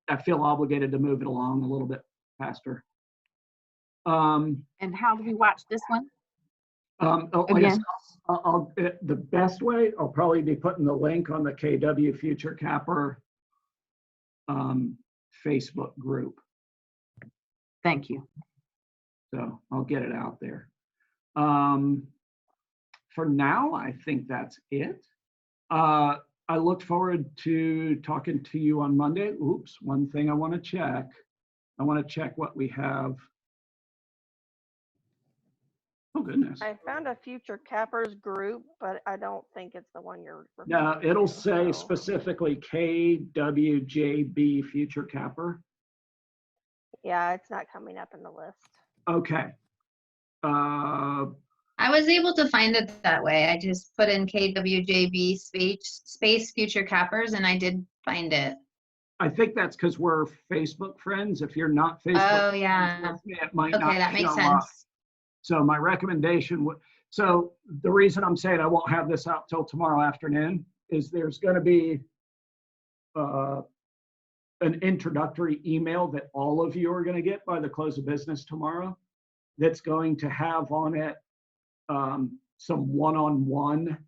I feel obligated to move it along a little bit faster. And how do we watch this one? Again, the best way, I'll probably be putting the link on the KW Future Capper Facebook group. Thank you. So I'll get it out there. For now, I think that's it. I look forward to talking to you on Monday. Oops, one thing I want to check. I want to check what we have. Oh, Oh, goodness. I found a future cappers group, but I don't think it's the one you're. No, referring it'll to, say so- specifically KWJB Future Capper. Yeah, it's not coming up in the list. Okay. I was able to find it that way. I just put in KWJB space future cappers and I did find it. I think that's because we're Facebook friends. If you're not Facebook Oh, yeah. friends with me, it might not Okay, that makes show up. sense. So my recommendation would, so the reason I'm saying I won't have this out till tomorrow afternoon is there's going to be an introductory email that all of you are going to get by the close of business tomorrow that's going to have on it some one-on-one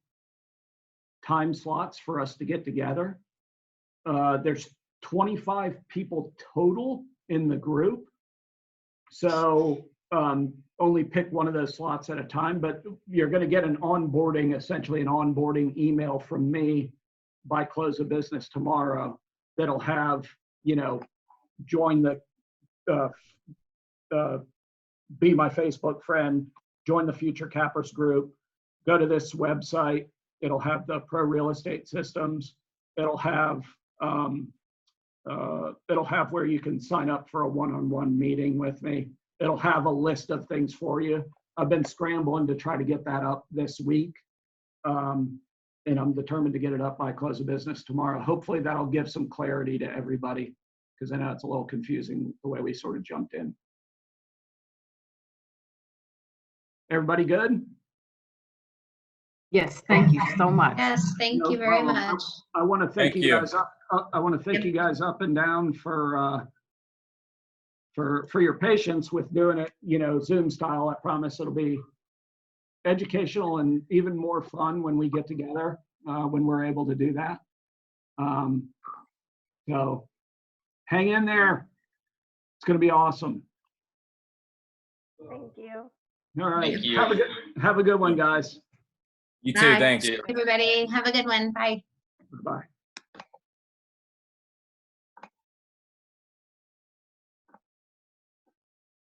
time slots for us to get together. There's 25 people total in the group. So only pick one of those slots at a time, but you're going to get an onboarding, essentially an onboarding email from me by close of business tomorrow that'll have, you know, join the, be my Facebook friend, join the Future Cappers group, go to this website. It'll have the Pro Real Estate Systems. It'll have where you can sign up for a one-on-one meeting with me. It'll have a list of things for you. I've been scrambling to try to get that up this week. And I'm determined to get it up by close of business tomorrow. Hopefully that'll give some clarity to everybody, because I know it's a little confusing the way we sort of jumped in. Everybody good? Yes, thank you so much. Yes, thank No you very problem. much. I want to thank Thank you you. guys up. I want to thank you guys up and down for your patience with doing it, you know, Zoom style. I promise it'll be educational and even more fun when we get together, when we're able to do that. So hang in there. It's going to be awesome. Thank you. All right. Thank you. Have a good one, guys. You too. Bye. Thanks. Yeah. Everybody, have a good one. Bye. Bye.